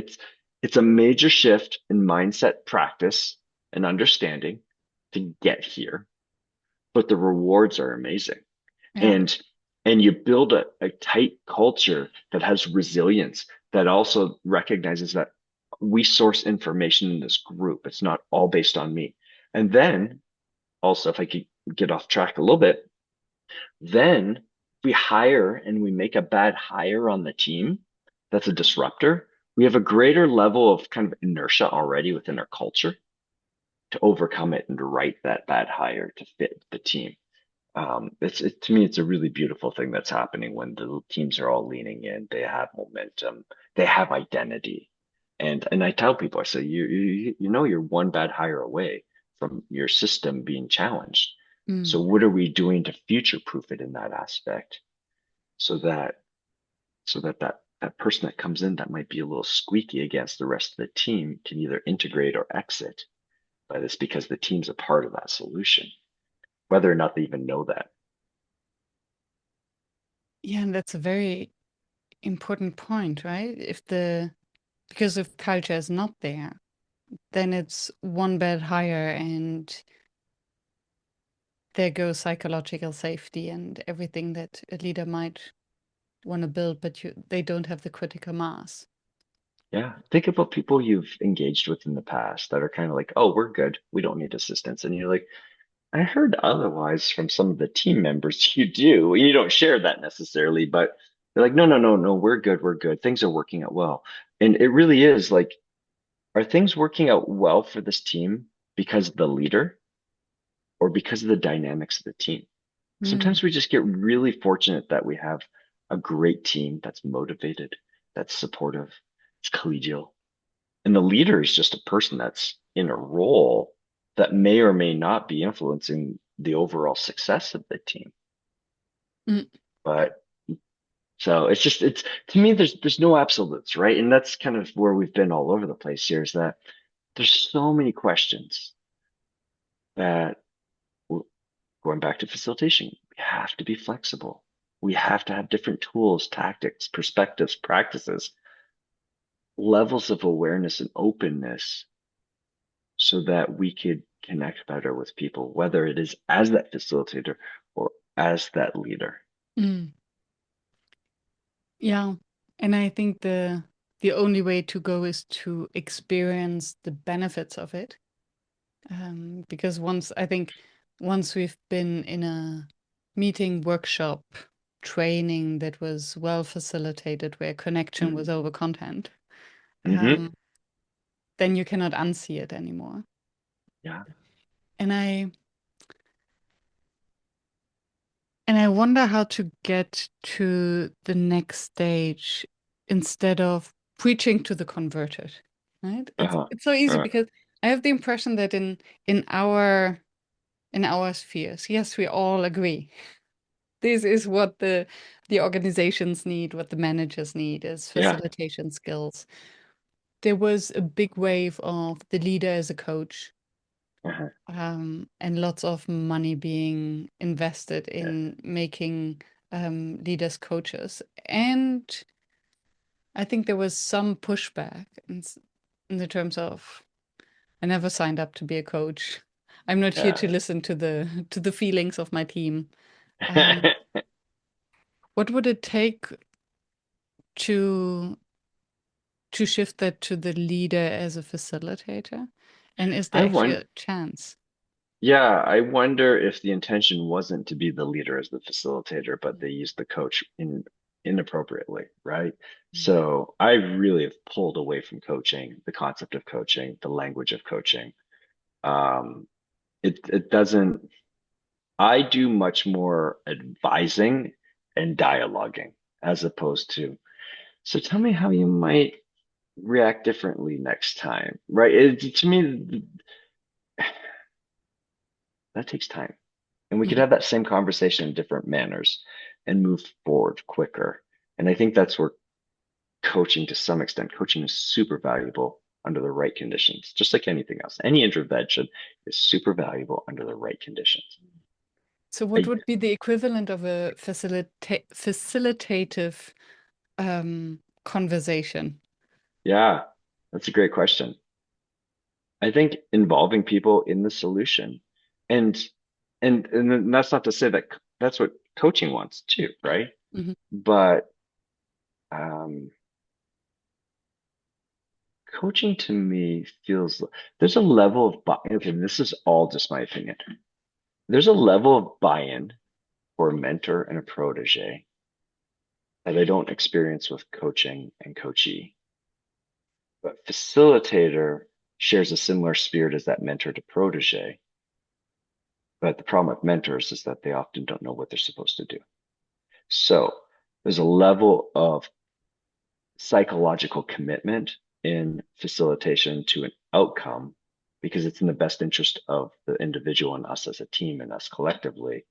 B: It's a major shift in mindset, practice, and understanding to get here. But the rewards are amazing.
A: Yeah.
B: And and you build a tight culture that has resilience, that also recognizes that we source information in this group. It's not all based on me. And then also, if I could get off track a little bit, then we hire and we make a bad hire on the team that's a disruptor. We have a greater level of kind of inertia already within our culture to overcome it and to right that bad hire to fit the team. To me, it's a really beautiful thing that's happening when the teams are all leaning in. They have momentum, they have identity, and I tell people, I say, you know, you're one bad hire away from your system being challenged.
A: Mm.
B: So what are we doing to future-proof it in that aspect, so that that person that comes in that might be a little squeaky against the rest of the team can either integrate or exit by this because the team's a part of that solution, whether or not they even know that.
A: Yeah, and that's a very important point, right? Because if culture is not there, then it's one bed higher and there goes psychological safety and everything that a leader might want to build, but they don't have the critical mass.
B: Yeah. Think about people you've engaged with in the past that are kind of like, oh, we're good. We don't need assistance. And you're like, I heard otherwise from some of the team members you do. You don't share that necessarily, but they're like, no, no, no, no, we're good. We're good. Things are working out well. And it really is like, are things working out well for this team because of the leader or because of the dynamics of the team?
A: Mm.
B: Sometimes we just get really fortunate that we have a great team that's motivated, that's supportive, it's collegial. And the leader is just a person that's in a role that may or may not be influencing the overall success of the team.
A: Mm.
B: But so it's to me, there's no absolutes, right? And that's kind of where we've been all over the place here, is that there's so many questions that going back to facilitation, we have to be flexible. We have to have different tools, tactics, perspectives, practices, levels of awareness and openness so that we could connect better with people, whether it is as that facilitator or as that leader.
A: Mm. Yeah. And I think the only way to go is to experience the benefits of it. Because once we've been in a meeting, workshop, training that was well facilitated, where connection was over content,
B: Mm-hmm.
A: um, then you cannot unsee it anymore.
B: Yeah.
A: And I wonder how to get to the next stage instead of preaching to the converted. Right?
B: Uh-huh.
A: It's so easy
B: Uh,
A: because I have the impression that in our in our spheres, yes, we all agree. This is what the organizations need, what the managers need is
B: yeah.
A: facilitation skills. There was a big wave of the leader as a coach,
B: Uh-huh.
A: and lots of money being invested
B: Yeah.
A: in making leaders coaches. And I think there was some pushback in the terms of I never signed up to be a coach. I'm not here to
B: Yeah.
A: listen to the feelings of my team. Um, what would it take to shift that to the leader as a facilitator? And is
B: I
A: there actually
B: want
A: a chance?
B: Yeah, I wonder if the intention wasn't to be the leader as the facilitator, but they used the coach inappropriately, right?
A: Mm.
B: So I really have pulled away from coaching, the concept of coaching, the language of coaching. Um, it doesn't, I do much more advising and dialoguing as opposed to, so tell me how you might react differently next time, right? To me, that takes time. And we could
A: Mhm.
B: have that same conversation in different manners and move forward quicker. And I think that's where coaching, to some extent, coaching is super valuable under the right conditions, just like anything else. Any intervention is super valuable under the right conditions.
A: So, what
B: I,
A: would be the equivalent of a facilitative conversation?
B: yeah, that's a great question. I think involving people in the solution and and that's not to say that that's what coaching wants too, right?
A: Mhm.
B: But um coaching to me feels there's a level of buy-in. Okay, this is all just my opinion. There's a level of buy-in for a mentor and a protege that I don't experience with coaching and coachee. But facilitator shares a similar spirit as that mentor to protege. But the problem with mentors is that they often don't know what they're supposed to do. So there's a level of psychological commitment in facilitation to an outcome because it's in the best interest of the individual and us as a team and us collectively.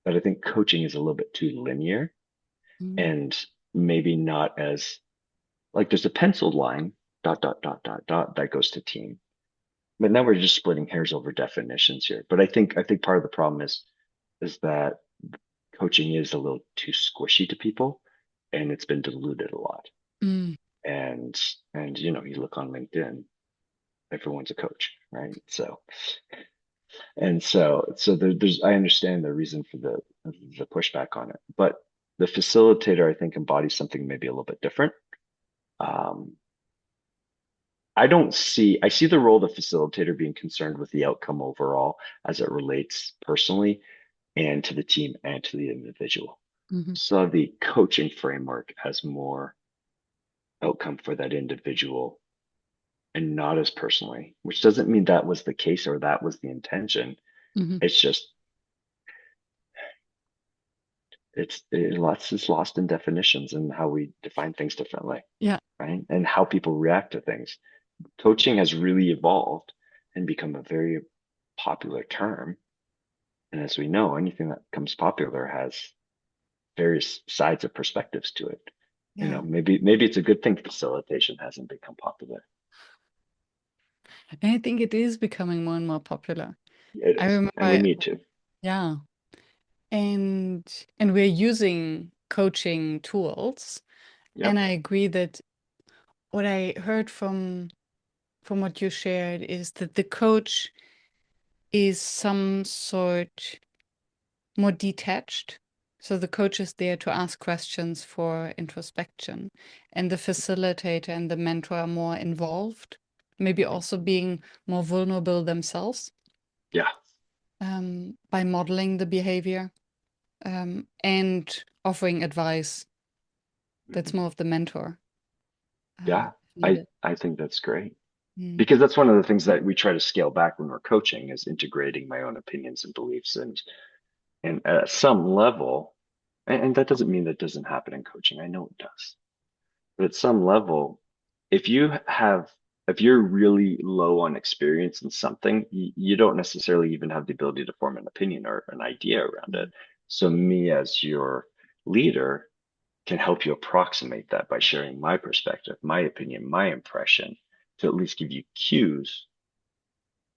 B: But I think coaching is a little bit too linear
A: Mm.
B: and maybe not as like there's a penciled line, dot, dot, dot, dot, dot, that goes to team. But now we're just splitting hairs over definitions here. But I think part of the problem is that coaching is a little too squishy to people and it's been diluted a lot.
A: Mm.
B: And you look on LinkedIn, everyone's a coach, right? So there's I understand the reason for the pushback on it, but the facilitator I think embodies something maybe a little bit different. Um, I see the role of the facilitator being concerned with the outcome overall as it relates personally and to the team and to the individual.
A: Mhm.
B: So the coaching framework has more outcome for that individual and not as personally, which doesn't mean that was the case or that was the intention.
A: Mhm.
B: It's just lots is lost in definitions and how we define things differently,
A: Yeah.
B: right? And how people react to things. Coaching has really evolved and become a very popular term. And as we know, anything that becomes popular has various sides of perspectives to it.
A: Yeah.
B: Maybe it's a good thing facilitation hasn't become popular.
A: And I think it is becoming more and more popular.
B: It
A: I
B: is, and we
A: remember,
B: need to.
A: yeah. And we're using coaching tools. And
B: Yep.
A: I agree that what I heard from what you shared is that the coach is some sort more detached. So the coach is there to ask questions for introspection, and the facilitator and the mentor are more involved, maybe also being more vulnerable themselves,
B: Yeah.
A: by modeling the behavior, and offering advice that's
B: Mhm.
A: more of the mentor,
B: Yeah.
A: if
B: I
A: needed.
B: I think that's great.
A: Mm.
B: Because that's one of the things that we try to scale back when we're coaching is integrating my own opinions and beliefs and at some level, and that doesn't mean that doesn't happen in coaching. I know it does. But at some level, if you have if you're really low on experience in something, you don't necessarily even have the ability to form an opinion or an idea around it.
A: Mm.
B: So me as your leader can help you approximate that by sharing my perspective, my opinion, my impression to at least give you cues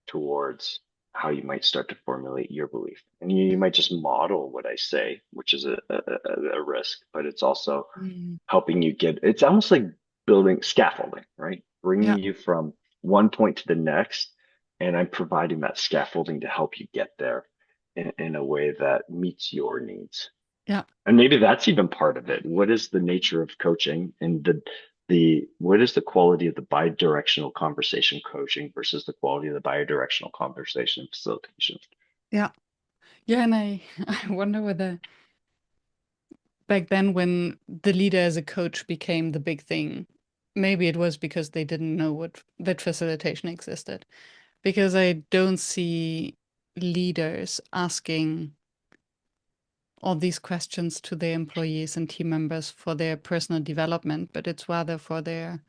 B: towards how you might start to formulate your belief. And you might just model what I say, which is a risk, but it's also
A: Mm.
B: helping you it's almost like building scaffolding, right?
A: Yeah,
B: Bringing you from one point to the next. And I'm providing that scaffolding to help you get there in a way that meets your needs.
A: yeah.
B: And maybe that's even part of it. What is the nature of coaching and what is the quality of the bidirectional conversation coaching versus the quality of the bidirectional conversation facilitation?
A: Yeah. Yeah, and I I wonder whether back then when the leader as a coach became the big thing, maybe it was because they didn't know what that facilitation existed. Because I don't see leaders asking all these questions to their employees and team members for their personal development, but it's rather for their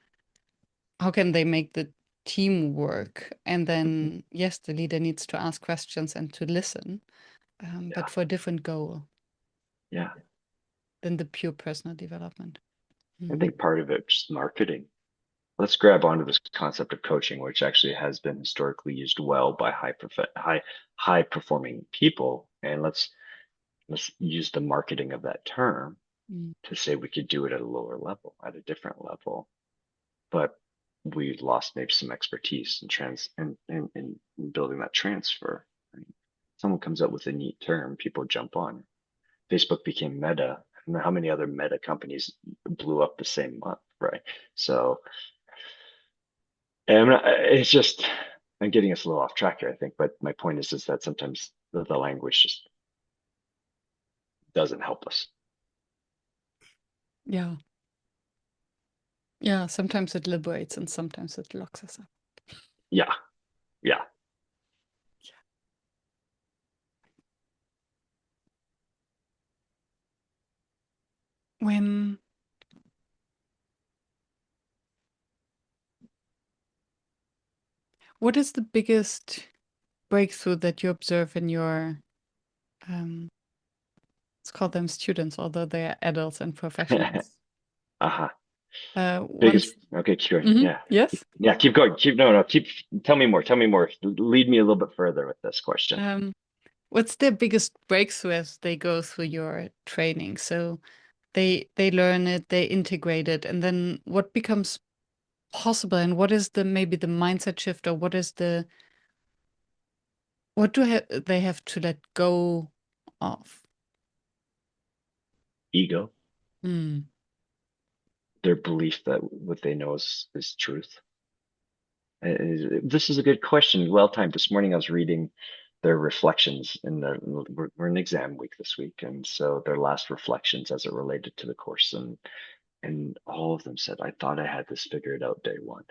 A: how can they make the team work? And
B: Mhm.
A: then, yes, the leader needs to ask questions and to listen,
B: Yeah,
A: but for a different goal
B: yeah.
A: than the pure personal development.
B: I
A: Mm.
B: think part of it is marketing. Let's grab onto this concept of coaching, which actually has been historically used well by high performing people, and let's use the marketing of that term
A: Mm.
B: to say we could do it at a lower level, at a different level, but we lost maybe some expertise in building that transfer. Right? Someone comes up with a neat term, people jump on. Facebook became Meta, and how many other Meta companies blew up the same month, right? So, and it's just I'm getting us a little off track here, I think. But my point is that sometimes the language just doesn't help us.
A: Yeah. Yeah. Sometimes it liberates and sometimes it locks us up.
B: Yeah, yeah.
A: When, what is the biggest breakthrough that you observe in your, um, let's call them students, although they are adults and professionals?
B: Uh-huh.
A: Once,
B: Biggest. Okay, sure.
A: mhm,
B: Yeah.
A: yes.
B: Yeah, keep going. Keep no, no, keep tell me more. Tell me more. Lead me a little bit further with this question.
A: Um, what's their biggest breakthrough as they go through your training? So they learn it, they integrate it, and then what becomes possible, and what is the maybe the mindset shift, or what is the what do they have to let go of?
B: Ego,
A: Mm.
B: their belief that what they know is truth. This is a good question. Well timed. This morning I was reading their reflections in we're in exam week this week, and so their last reflections as it related to the course, and all of them said, "I thought I had this figured out day one.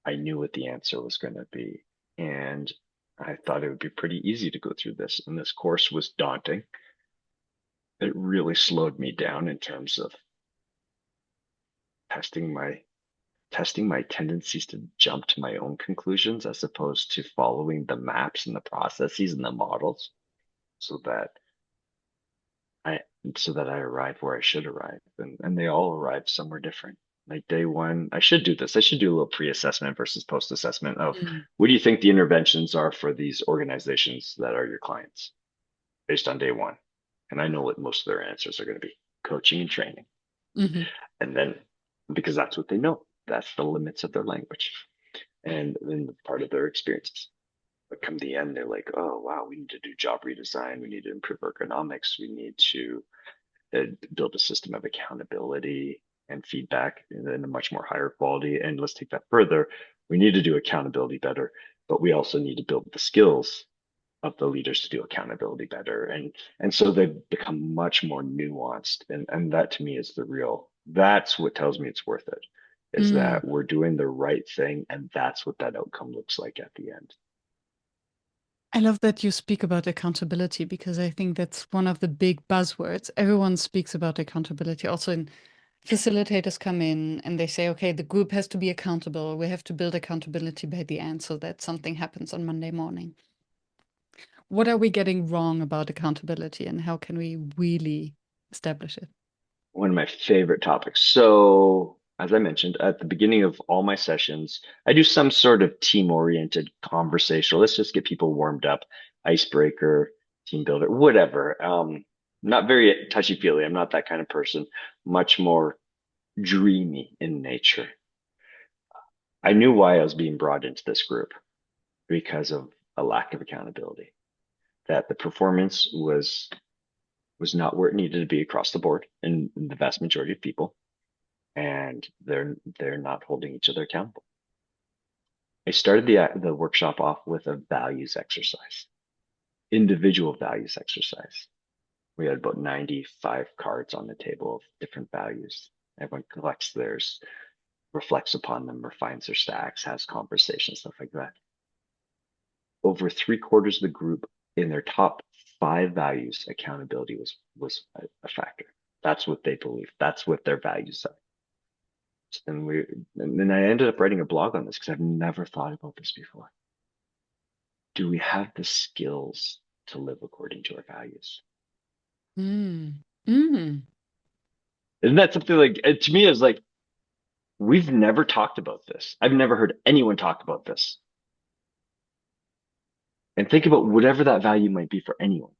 B: I knew what the answer was going to be, and I thought it would be pretty easy to go through this. And this course was daunting. It really slowed me down in terms of testing my testing my tendencies to jump to my own conclusions as opposed to following the maps and the processes and the models so that I so that I arrive where I should arrive. And they all arrive somewhere different. Like day one, I should do this. I should do a little pre-assessment versus post-assessment of
A: Mm.
B: what do you think the interventions are for these organizations that are your clients based on day one? And I know what most of their answers are going to be coaching and training.
A: Hmm.
B: And then because that's what they know, that's the limits of their language and then part of their experiences. But come the end, they're like, oh, wow, we need to do job redesign. We need to improve ergonomics. We need to build a system of accountability and feedback in a much more higher quality. And let's take that further. We need to do accountability better, but we also need to build the skills of the leaders to do accountability better. And so they've become much more nuanced. And that to me is that's what tells me it's worth it, is
A: Mm.
B: that we're doing the right thing. And that's what that outcome looks like at the end.
A: I love that you speak about accountability because I think that's one of the big buzzwords. Everyone speaks about accountability. Also, in facilitators come in and they say, okay, the group has to be accountable. We have to build accountability by the end so that something happens on Monday morning. What are we getting wrong about accountability and how can we really establish it?
B: One of my favorite topics. So, as I mentioned at the beginning of all my sessions, I do some sort of team-oriented conversation. Let's just get people warmed up, icebreaker, team builder, whatever. Not very touchy-feely. I'm not that kind of person. Much more dreamy in nature. I knew why I was being brought into this group because of a lack of accountability. That the performance was not where it needed to be across the board in the vast majority of people. and they're not holding each other accountable. I started the workshop off with a values exercise, individual values exercise. We had about 95 cards on the table of different values. Everyone collects theirs, reflects upon them, refines their stacks, has conversations, stuff like that. Over three-quarters of the group in their top five values, accountability was a factor. That's what they believe. That's what their values are. And then I ended up writing a blog on this because I've never thought about this before. Do we have the skills to live according to our values?
A: Mm. Mm.
B: Isn't that something like, to me, it's like, we've never talked about this. I've never heard anyone talk about this. And think about whatever that value might be for anyone.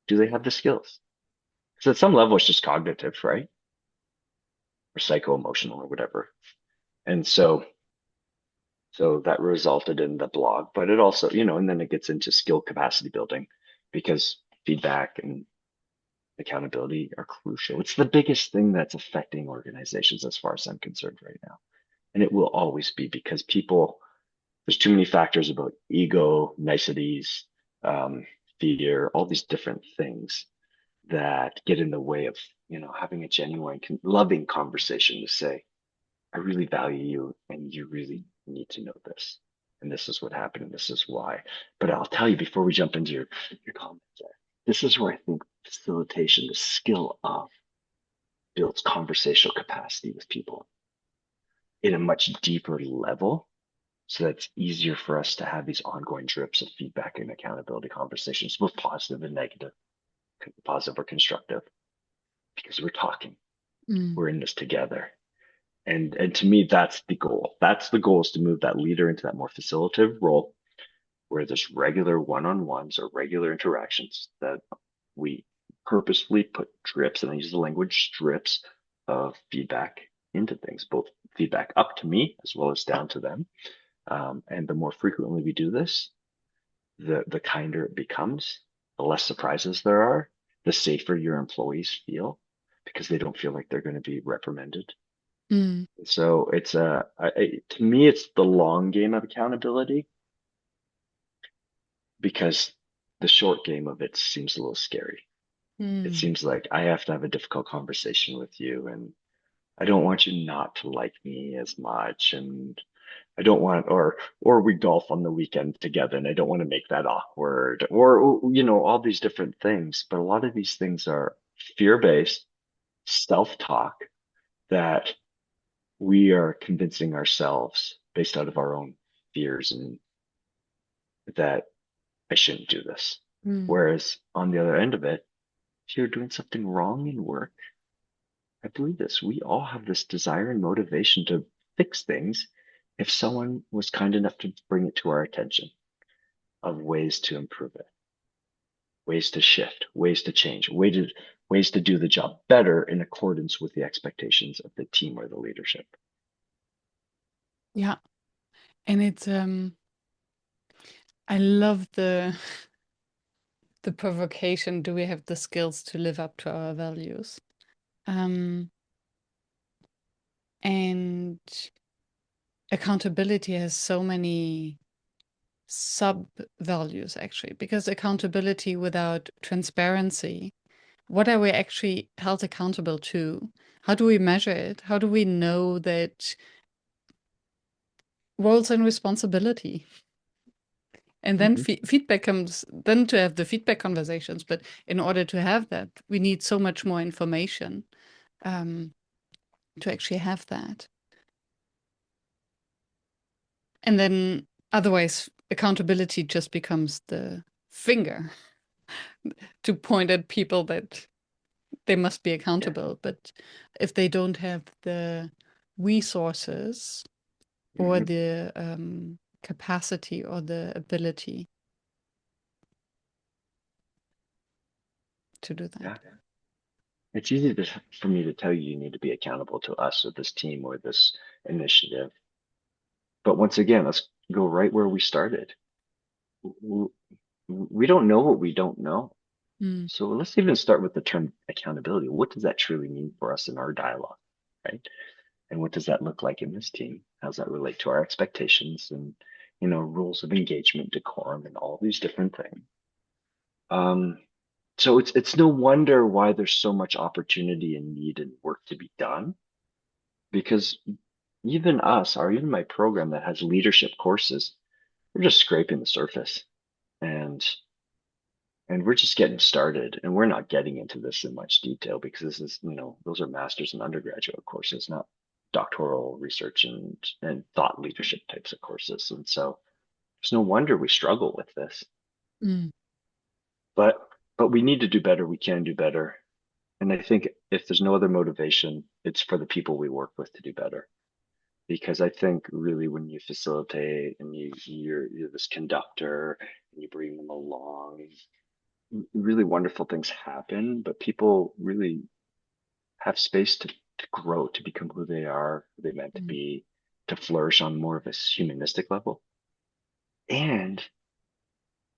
B: Do they have the skills? Because at some level, it's just cognitive, right? Or psycho-emotional or whatever. And so that resulted in the blog, but it also, and then it gets into skill capacity building because feedback and accountability are crucial. It's the biggest thing that's affecting organizations as far as I'm concerned right now. And it will always be because there's too many factors about ego, niceties, um, fear, all these different things that get in the way of, having a genuine, loving conversation to say, I really value you and you really need to know this. And this is what happened and this is why. But I'll tell you before we jump into your comments there, this is where I think facilitation, the skill of builds conversational capacity with people in a much deeper level. So that's easier for us to have these ongoing drips of feedback and accountability conversations, both positive and negative, positive or constructive, because we're talking,
A: Mm.
B: we're in this together. And to me, that's the goal. That's the goal, is to move that leader into that more facilitative role where there's regular one-on-ones or regular interactions that we purposefully put drips, and I use the language strips of feedback into things, both feedback up to me as well as down to them. And the more frequently we do this, the kinder it becomes, the less surprises there are, the safer your employees feel because they don't feel like they're going to be reprimanded.
A: Mm.
B: So to me, it's the long game of accountability because the short game of it seems a little scary. It
A: Mm.
B: seems like I have to have a difficult conversation with you, and I don't want you not to like me as much, and I don't want, or we golf on the weekend together, and I don't want to make that awkward, or all these different things. But a lot of these things are fear-based, self-talk that we are convincing ourselves based out of our own fears and that I shouldn't do this.
A: Mm.
B: Whereas on the other end of it, if you're doing something wrong in work, I believe this. We all have this desire and motivation to fix things if someone was kind enough to bring it to our attention of ways to improve it, ways to shift, ways to change, ways to do the job better in accordance with the expectations of the team or the leadership.
A: Yeah. And I love the provocation. Do we have the skills to live up to our values? Um, and accountability has so many sub values actually, because accountability without transparency, what are we actually held accountable to? How do we measure it? How do we know that roles and responsibility? And then
B: Mhm.
A: feedback comes, then to have the feedback conversations. But in order to have that, we need so much more information um, to actually have that. And then otherwise, accountability just becomes the finger to point at people that they must be
B: Yeah.
A: accountable. But if they don't have the resources or
B: Mhm.
A: the capacity or the ability to do
B: Yeah.
A: that.
B: It's easy for me to tell you you need to be accountable to us or this team or this initiative. But once again, let's go right where we started. W- We don't know what we don't know.
A: Mm.
B: So let's even start with the term accountability. What does that truly mean for us in our dialogue, right? And what does that look like in this team? How does that relate to our expectations and, rules of engagement, decorum, and all these different things? Um, so it's no wonder why there's so much opportunity and need and work to be done, because even us, or even my program that has leadership courses, we're just scraping the surface. And we're just getting started, and we're not getting into this in much detail because this is, those are master's and undergraduate courses, not doctoral research and thought leadership types of courses. And so there's no wonder we struggle with this.
A: Mm.
B: But we need to do better. We can do better. And I think if there's no other motivation, it's for the people we work with to do better. Because I think really when you facilitate and you're this conductor and you bring them along, really wonderful things happen, but people really have space to grow, to become who they are, who they meant to
A: Mm.
B: be, to flourish on more of a humanistic level, and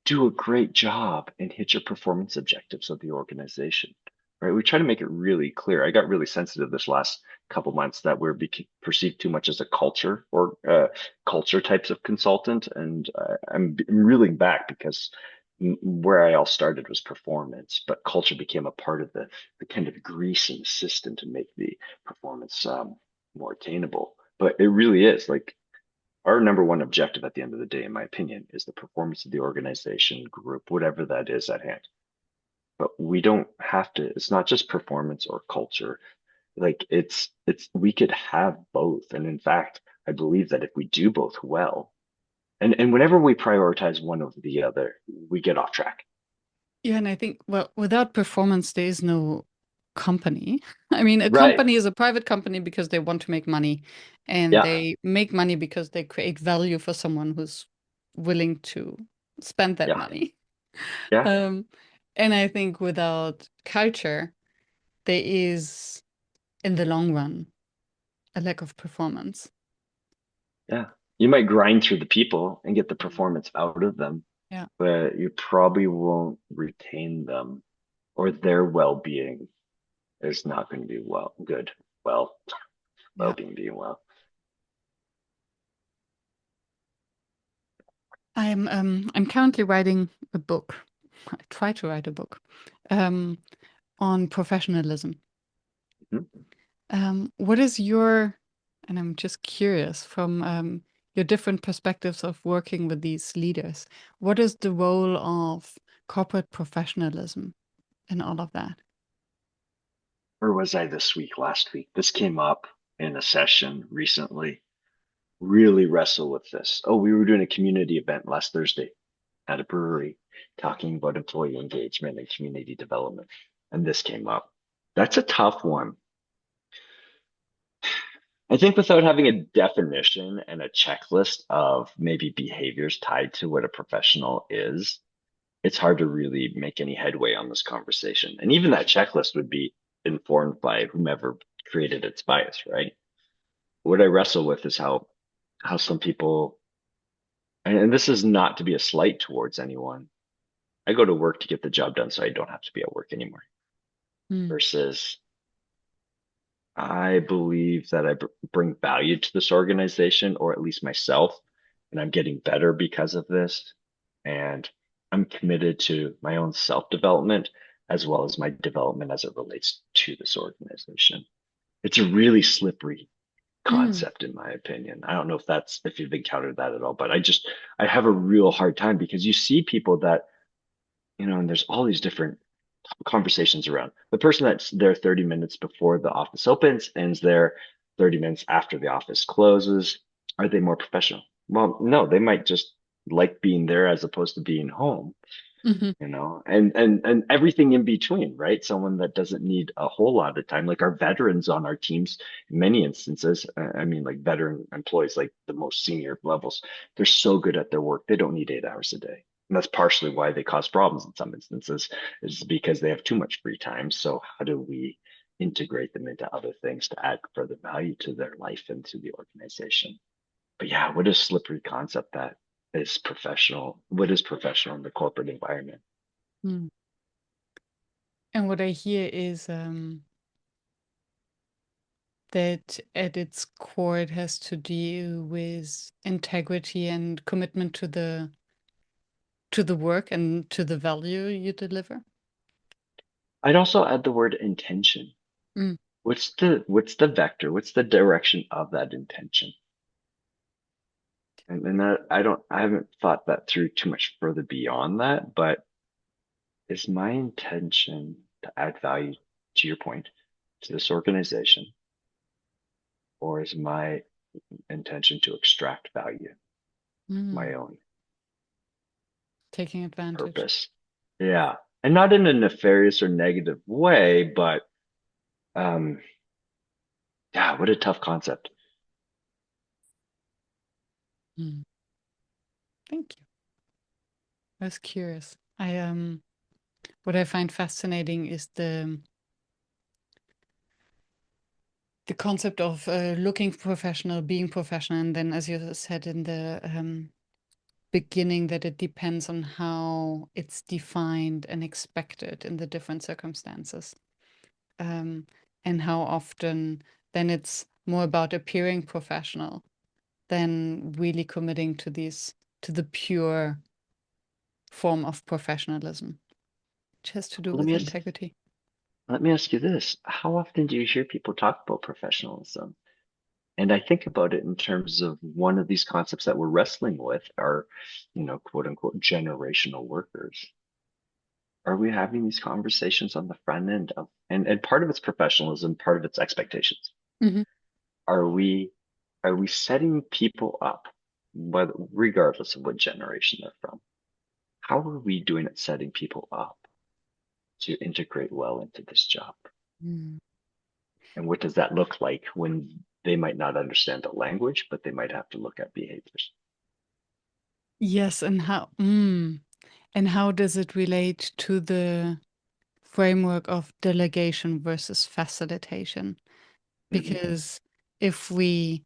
B: do a great job and hit your performance objectives of the organization. Right? We try to make it really clear. I got really sensitive this last couple months that we're perceived too much as a culture or culture types of consultant, and I'm reeling back because where I all started was performance, but culture became a part of the kind of grease in the system to make the performance more attainable. But it really is like our number one objective at the end of the day, in my opinion, is the performance of the organization, group, whatever that is at hand. But we don't have to, it's not just performance or culture. Like we could have both. And in fact, I believe that if we do both well, and whenever we prioritize one over the other, we get off track.
A: Yeah, and I think, well, without performance, there is no company. I mean, a
B: Right.
A: company is a private company because they want to make money, and
B: Yeah.
A: they make money because they create value for someone who's willing to spend that
B: Yeah.
A: money.
B: Yeah.
A: Um, and I think without culture, there is, in the long run, a lack of performance.
B: Yeah. You might grind through the people and get the
A: Mm.
B: performance out of them,
A: Yeah,
B: but you probably won't retain them or their well-being is not going to be good. Well,
A: yeah.
B: well-being well.
A: I'm currently writing a book. I try to write a book um, on professionalism.
B: Mhm.
A: What is your, and I'm just curious from your different perspectives of working with these leaders, what is the role of corporate professionalism in all of that?
B: Where was I this week? Last week. This came up in a session recently. Really wrestle with this. Oh, we were doing a community event last Thursday at a brewery talking about employee engagement and community development. And this came up. That's a tough one. I think without having a definition and a checklist of maybe behaviors tied to what a professional is, it's hard to really make any headway on this conversation. And even that checklist would be informed by whomever created its bias, right? What I wrestle with is how some people, and this is not to be a slight towards anyone. I go to work to get the job done so I don't have to be at work anymore.
A: Mm.
B: Versus I believe that I bring value to this organization, or at least myself, and I'm getting better because of this. And I'm committed to my own self-development as well as my development as it relates to this organization. It's a really slippery
A: Mm.
B: concept, in my opinion. I don't know if you've encountered that at all, but I have a real hard time because you see people that, and there's all these different conversations around the person that's there 30 minutes before the office opens, ends there 30 minutes after the office closes. Are they more professional? Well, no, they might just like being there as opposed to being home,
A: Hmm.
B: and everything in between, right? Someone that doesn't need a whole lot of time, like our veterans on our teams, in many instances, I mean, like veteran employees, like the most senior levels, they're so good at their work, they don't need 8 hours a day. And that's partially why they cause problems in some instances, is because they have too much free time. So how do we integrate them into other things to add further value to their life and to the organization? But yeah, what a slippery concept that is professional. What is professional in the corporate environment?
A: Mm. And what I hear is that at its core it has to do with integrity and commitment to the work and to the value you deliver.
B: I'd also add the word intention.
A: Mm.
B: What's the vector? What's the direction of that intention? And that I haven't thought that through too much further beyond that, but is my intention to add value, to your point, to this organization, or is my intention to extract value,
A: Mm.
B: my own
A: Taking advantage.
B: purpose? Yeah. And not in a nefarious or negative way, but um, yeah, what a tough concept.
A: Mm. Thank you. I was curious. What I find fascinating is the concept of looking professional, being professional, and then, as you said in the beginning, that it depends on how it's defined and expected in the different circumstances, um, and how often then it's more about appearing professional than really committing to these to the pure form of professionalism, which has to do
B: Let
A: with
B: me ask,
A: integrity.
B: let me ask you this. How often do you hear people talk about professionalism? And I think about it in terms of one of these concepts that we're wrestling with are, quote unquote, generational workers. Are we having these conversations on the front end of, and part of it's professionalism, part of it's expectations.
A: Hmm.
B: Are we, are we setting people up, whether, regardless of what generation they're from? How are we doing at setting people up to integrate well into this job?
A: Mm.
B: And what does that look like when they might not understand the language, but they might have to look at behaviors?
A: Yes, and how does it relate to the framework of delegation versus facilitation?
B: Hmm.
A: Because if we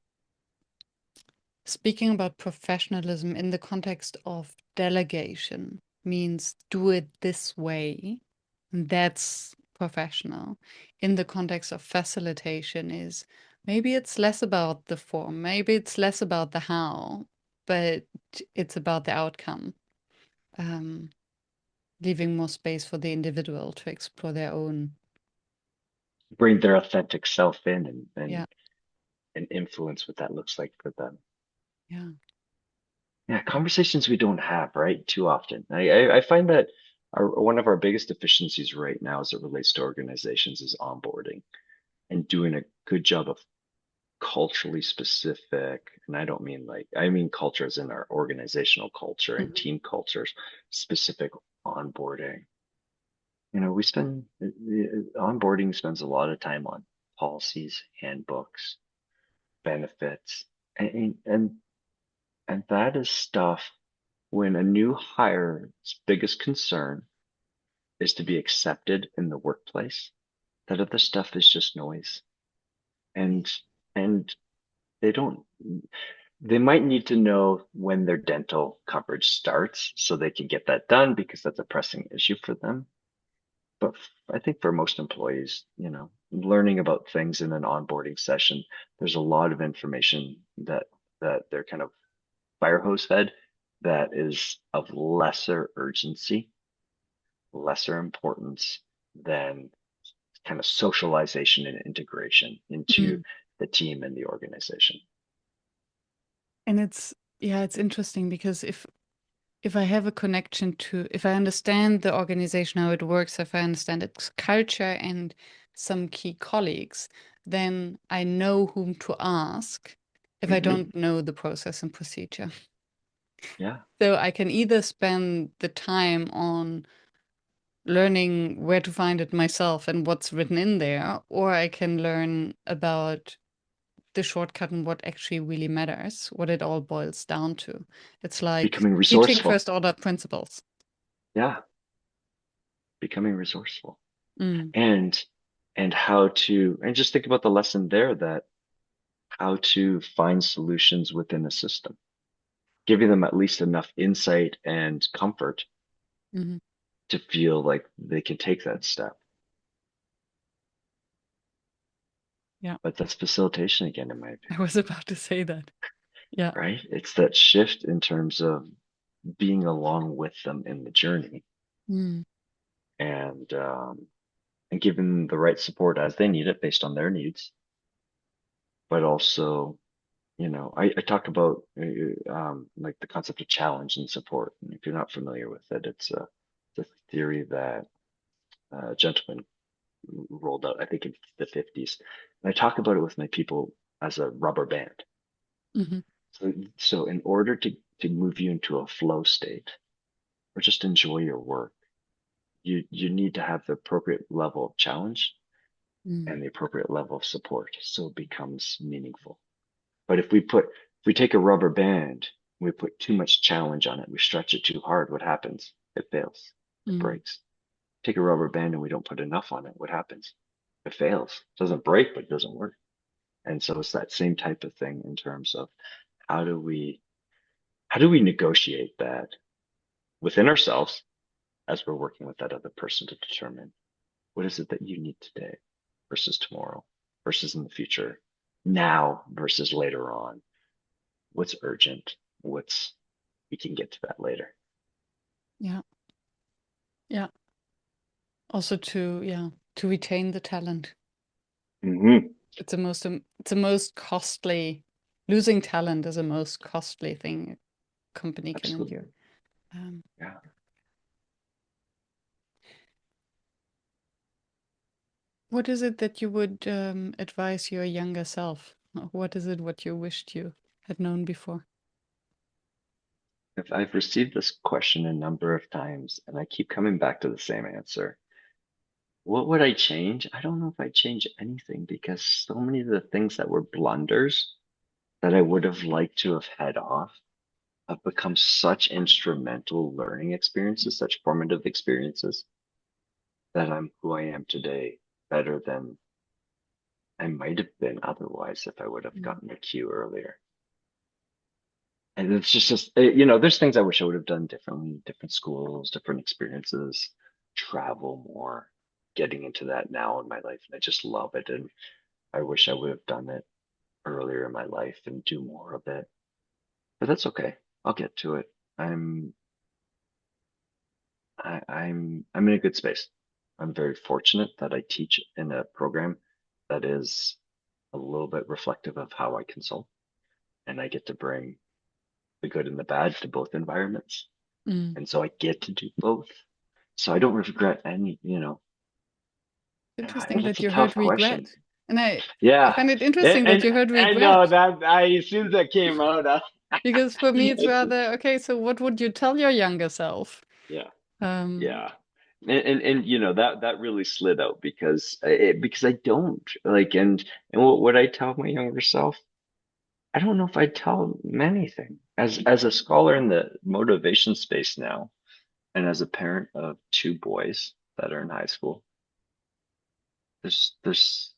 A: speaking about professionalism in the context of delegation means do it this way, that's professional. In the context of facilitation is maybe it's less about the form, maybe it's less about the how, but it's about the outcome. Um, Leaving more space for the individual to explore their own.
B: Bring their authentic self in and,
A: Yeah,
B: and influence what that looks like for them.
A: yeah.
B: Yeah, conversations we don't have, right? Too often. I find that one of our biggest deficiencies right now as it relates to organizations is onboarding and doing a good job of culturally specific. And I don't mean I mean culture as in our organizational culture and
A: Mhm.
B: team cultures, specific onboarding. We spend onboarding spends a lot of time on policies, handbooks, benefits, and and that is stuff when a new hire's biggest concern is to be accepted in the workplace. That other stuff is just noise. And and they don't they might need to know when their dental coverage starts so they can get that done because that's a pressing issue for them. But I think for most employees, learning about things in an onboarding session, there's a lot of information that they're kind of fire hose fed that is of lesser urgency, lesser importance than kind of socialization and integration into
A: Mm.
B: the team and the organization.
A: And yeah, it's interesting because if I have a connection to, if I understand the organization, how it works, if I understand its culture and some key colleagues, then I know whom to ask if I
B: Hmm.
A: don't know the process and procedure.
B: Yeah.
A: So I can either spend the time on learning where to find it myself and what's written in there, or I can learn about the shortcut and what actually really matters, what it all boils down to. It's like
B: Becoming
A: teaching
B: resourceful.
A: first order principles.
B: Yeah. Becoming resourceful.
A: Mm.
B: And how to, and just think about the lesson there that how to find solutions within a system, giving them at least enough insight and comfort
A: Hmm.
B: to feel like they can take that step.
A: Yeah.
B: But that's facilitation again, in my
A: I
B: opinion,
A: was about to say that. Yeah.
B: right? It's that shift in terms of being along with them in the journey
A: Mm.
B: and and giving them the right support as they need it based on their needs, but also, I talk about like the concept of challenge and support. And if you're not familiar with it, it's a theory that a gentleman rolled out, I think in the 50s. And I talk about it with my people as a rubber band.
A: Hmm.
B: So in order to move you into a flow state or just enjoy your work, you need to have the appropriate level of challenge
A: Mm.
B: and the appropriate level of support so it becomes meaningful. But if we take a rubber band, we put too much challenge on it, we stretch it too hard, what happens? It fails. It
A: Mm.
B: breaks. Take a rubber band and we don't put enough on it, what happens? It fails. It doesn't break, but it doesn't work. And so it's that same type of thing in terms of how do we how do we negotiate that within ourselves as we're working with that other person to determine what is it that you need today versus tomorrow versus in the future, now versus later on. What's urgent? What's we can get to that later.
A: Yeah. Yeah. Also to retain the talent.
B: Hmm.
A: It's the most costly, losing talent is the most costly thing a company can endure.
B: Absolutely.
A: Um,
B: Yeah.
A: what is it that you would advise your younger self? Or what is it what you wished you had known before?
B: If I've received this question a number of times and I keep coming back to the same answer, what would I change? I don't know if I'd change anything because so many of the things that were blunders that I would have liked to have had off have become such instrumental learning experiences, such formative experiences that I'm who I am today better than I might have been otherwise if I would have
A: Mm.
B: gotten the cue earlier. And it's just, there's things I wish I would have done differently, different schools, different experiences, travel more, getting into that now in my life. And I just love it. And I wish I would have done it earlier in my life and do more of it. But that's okay. I'll get to it. I'm I'm in a good space. I'm very fortunate that I teach in a program that is a little bit reflective of how I consult, and I get to bring the good and the bad to both environments.
A: Mm.
B: And so I get to do both. So I don't regret any.
A: Interesting
B: That's
A: that
B: a
A: you heard
B: tough question.
A: regret. And I
B: Yeah.
A: find it
B: And,
A: interesting that
B: and
A: you heard
B: I
A: regret
B: know that as soon as that came out,
A: because for me it's
B: it's
A: rather okay, so what would you tell your younger self?
B: yeah,
A: Um,
B: yeah. And that really slid out because I don't like and what I tell my younger self, I don't know if I tell them anything. As a scholar in the motivation space now, and as a parent of two boys that are in high school, there's there's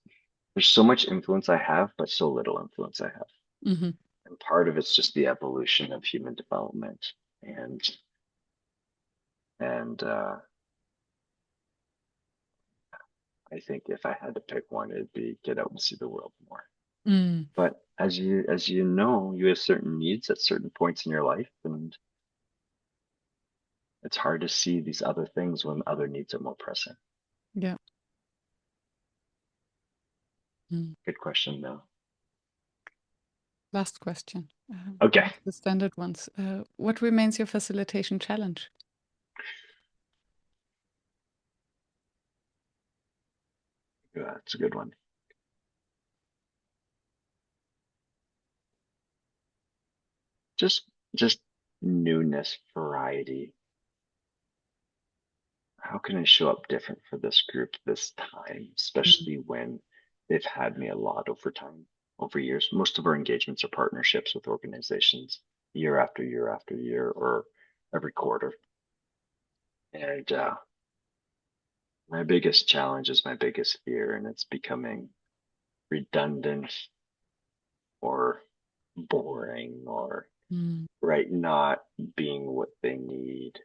B: there's so much influence I have, but so little influence I have.
A: mhm.
B: And part of it's just the evolution of human development. And and I think if I had to pick one, it'd be get out and see the world more.
A: Mm.
B: But as you know, you have certain needs at certain points in your life, and it's hard to see these other things when other needs are more pressing.
A: Yeah. Mm.
B: Good question, though.
A: Last question.
B: Okay,
A: One of the standard ones. What remains your facilitation challenge?
B: yeah, that's a good one. Just newness, variety. How can I show up different for this group this time,
A: Mm.
B: especially when they've had me a lot over time, over years? Most of our engagements are partnerships with organizations year after year after year or every quarter. And my biggest challenge is my biggest fear, and it's becoming redundant or boring or
A: Mm.
B: right not being what they need.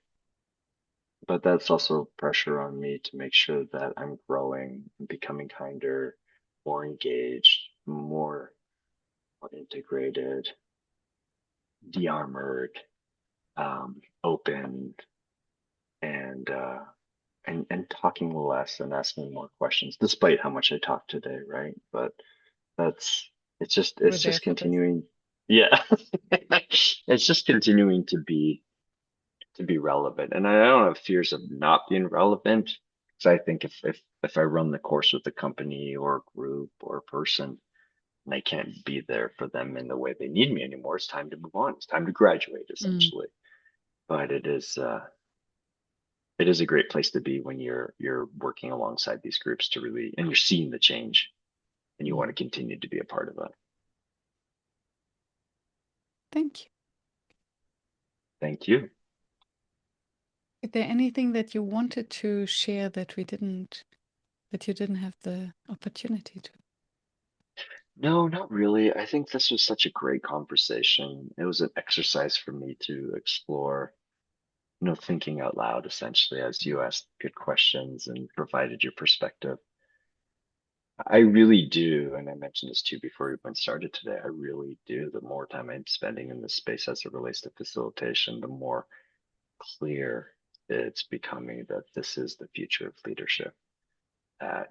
B: But that's also pressure on me to make sure that I'm growing and becoming kinder more engaged, more integrated, de-armored, open, and and talking less and asking more questions, despite how much I talk today, right? But that's
A: We're
B: it's
A: there
B: just
A: for this.
B: continuing. Yeah, it's just continuing to be relevant, and I don't have fears of not being relevant because I think if I run the course with a company or group or person and I can't be there for them in the way they need me anymore, it's time to move on. It's time to graduate,
A: Mm,
B: essentially. But it is a great place to be when you're working alongside these groups to really and you're seeing the change and you want
A: mm.
B: to continue to be a part of that.
A: Thank you.
B: Thank you.
A: Is there anything that you wanted to share that that you didn't have the opportunity to?
B: No, not really. I think this was such a great conversation. It was an exercise for me to explore, thinking out loud essentially as you asked good questions and provided your perspective. I really do, and I mentioned this too before we went started today. I really do. The more time I'm spending in this space as it relates to facilitation, the more clear it's becoming that this is the future of leadership.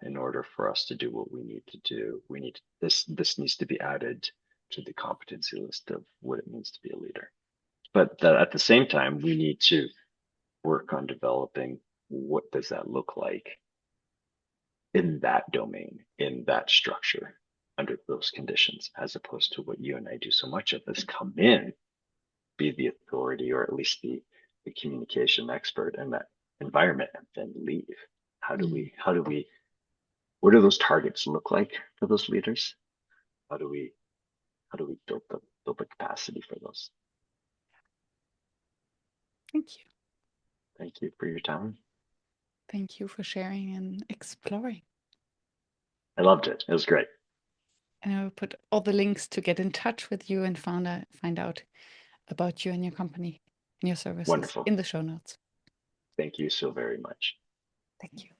B: In order for us to do what we need to do, we need this needs to be added to the competency list of what it means to be a leader. But that at the same time, we need to work on developing what does that look like in that domain, in that structure, under those conditions, as opposed to what you and I do so much of is come in, be the authority or at least the communication expert in that environment and then leave.
A: Mm,
B: How do we what do those targets look like for those leaders? How do we how do we build the capacity for those?
A: thank you.
B: Thank you for your time.
A: Thank you for sharing and exploring.
B: I loved it. It was great.
A: And I will put all the links to get in touch with you and find out about you and your company and your services
B: Wonderful.
A: in the show notes.
B: Thank you so very much.
A: Thank you.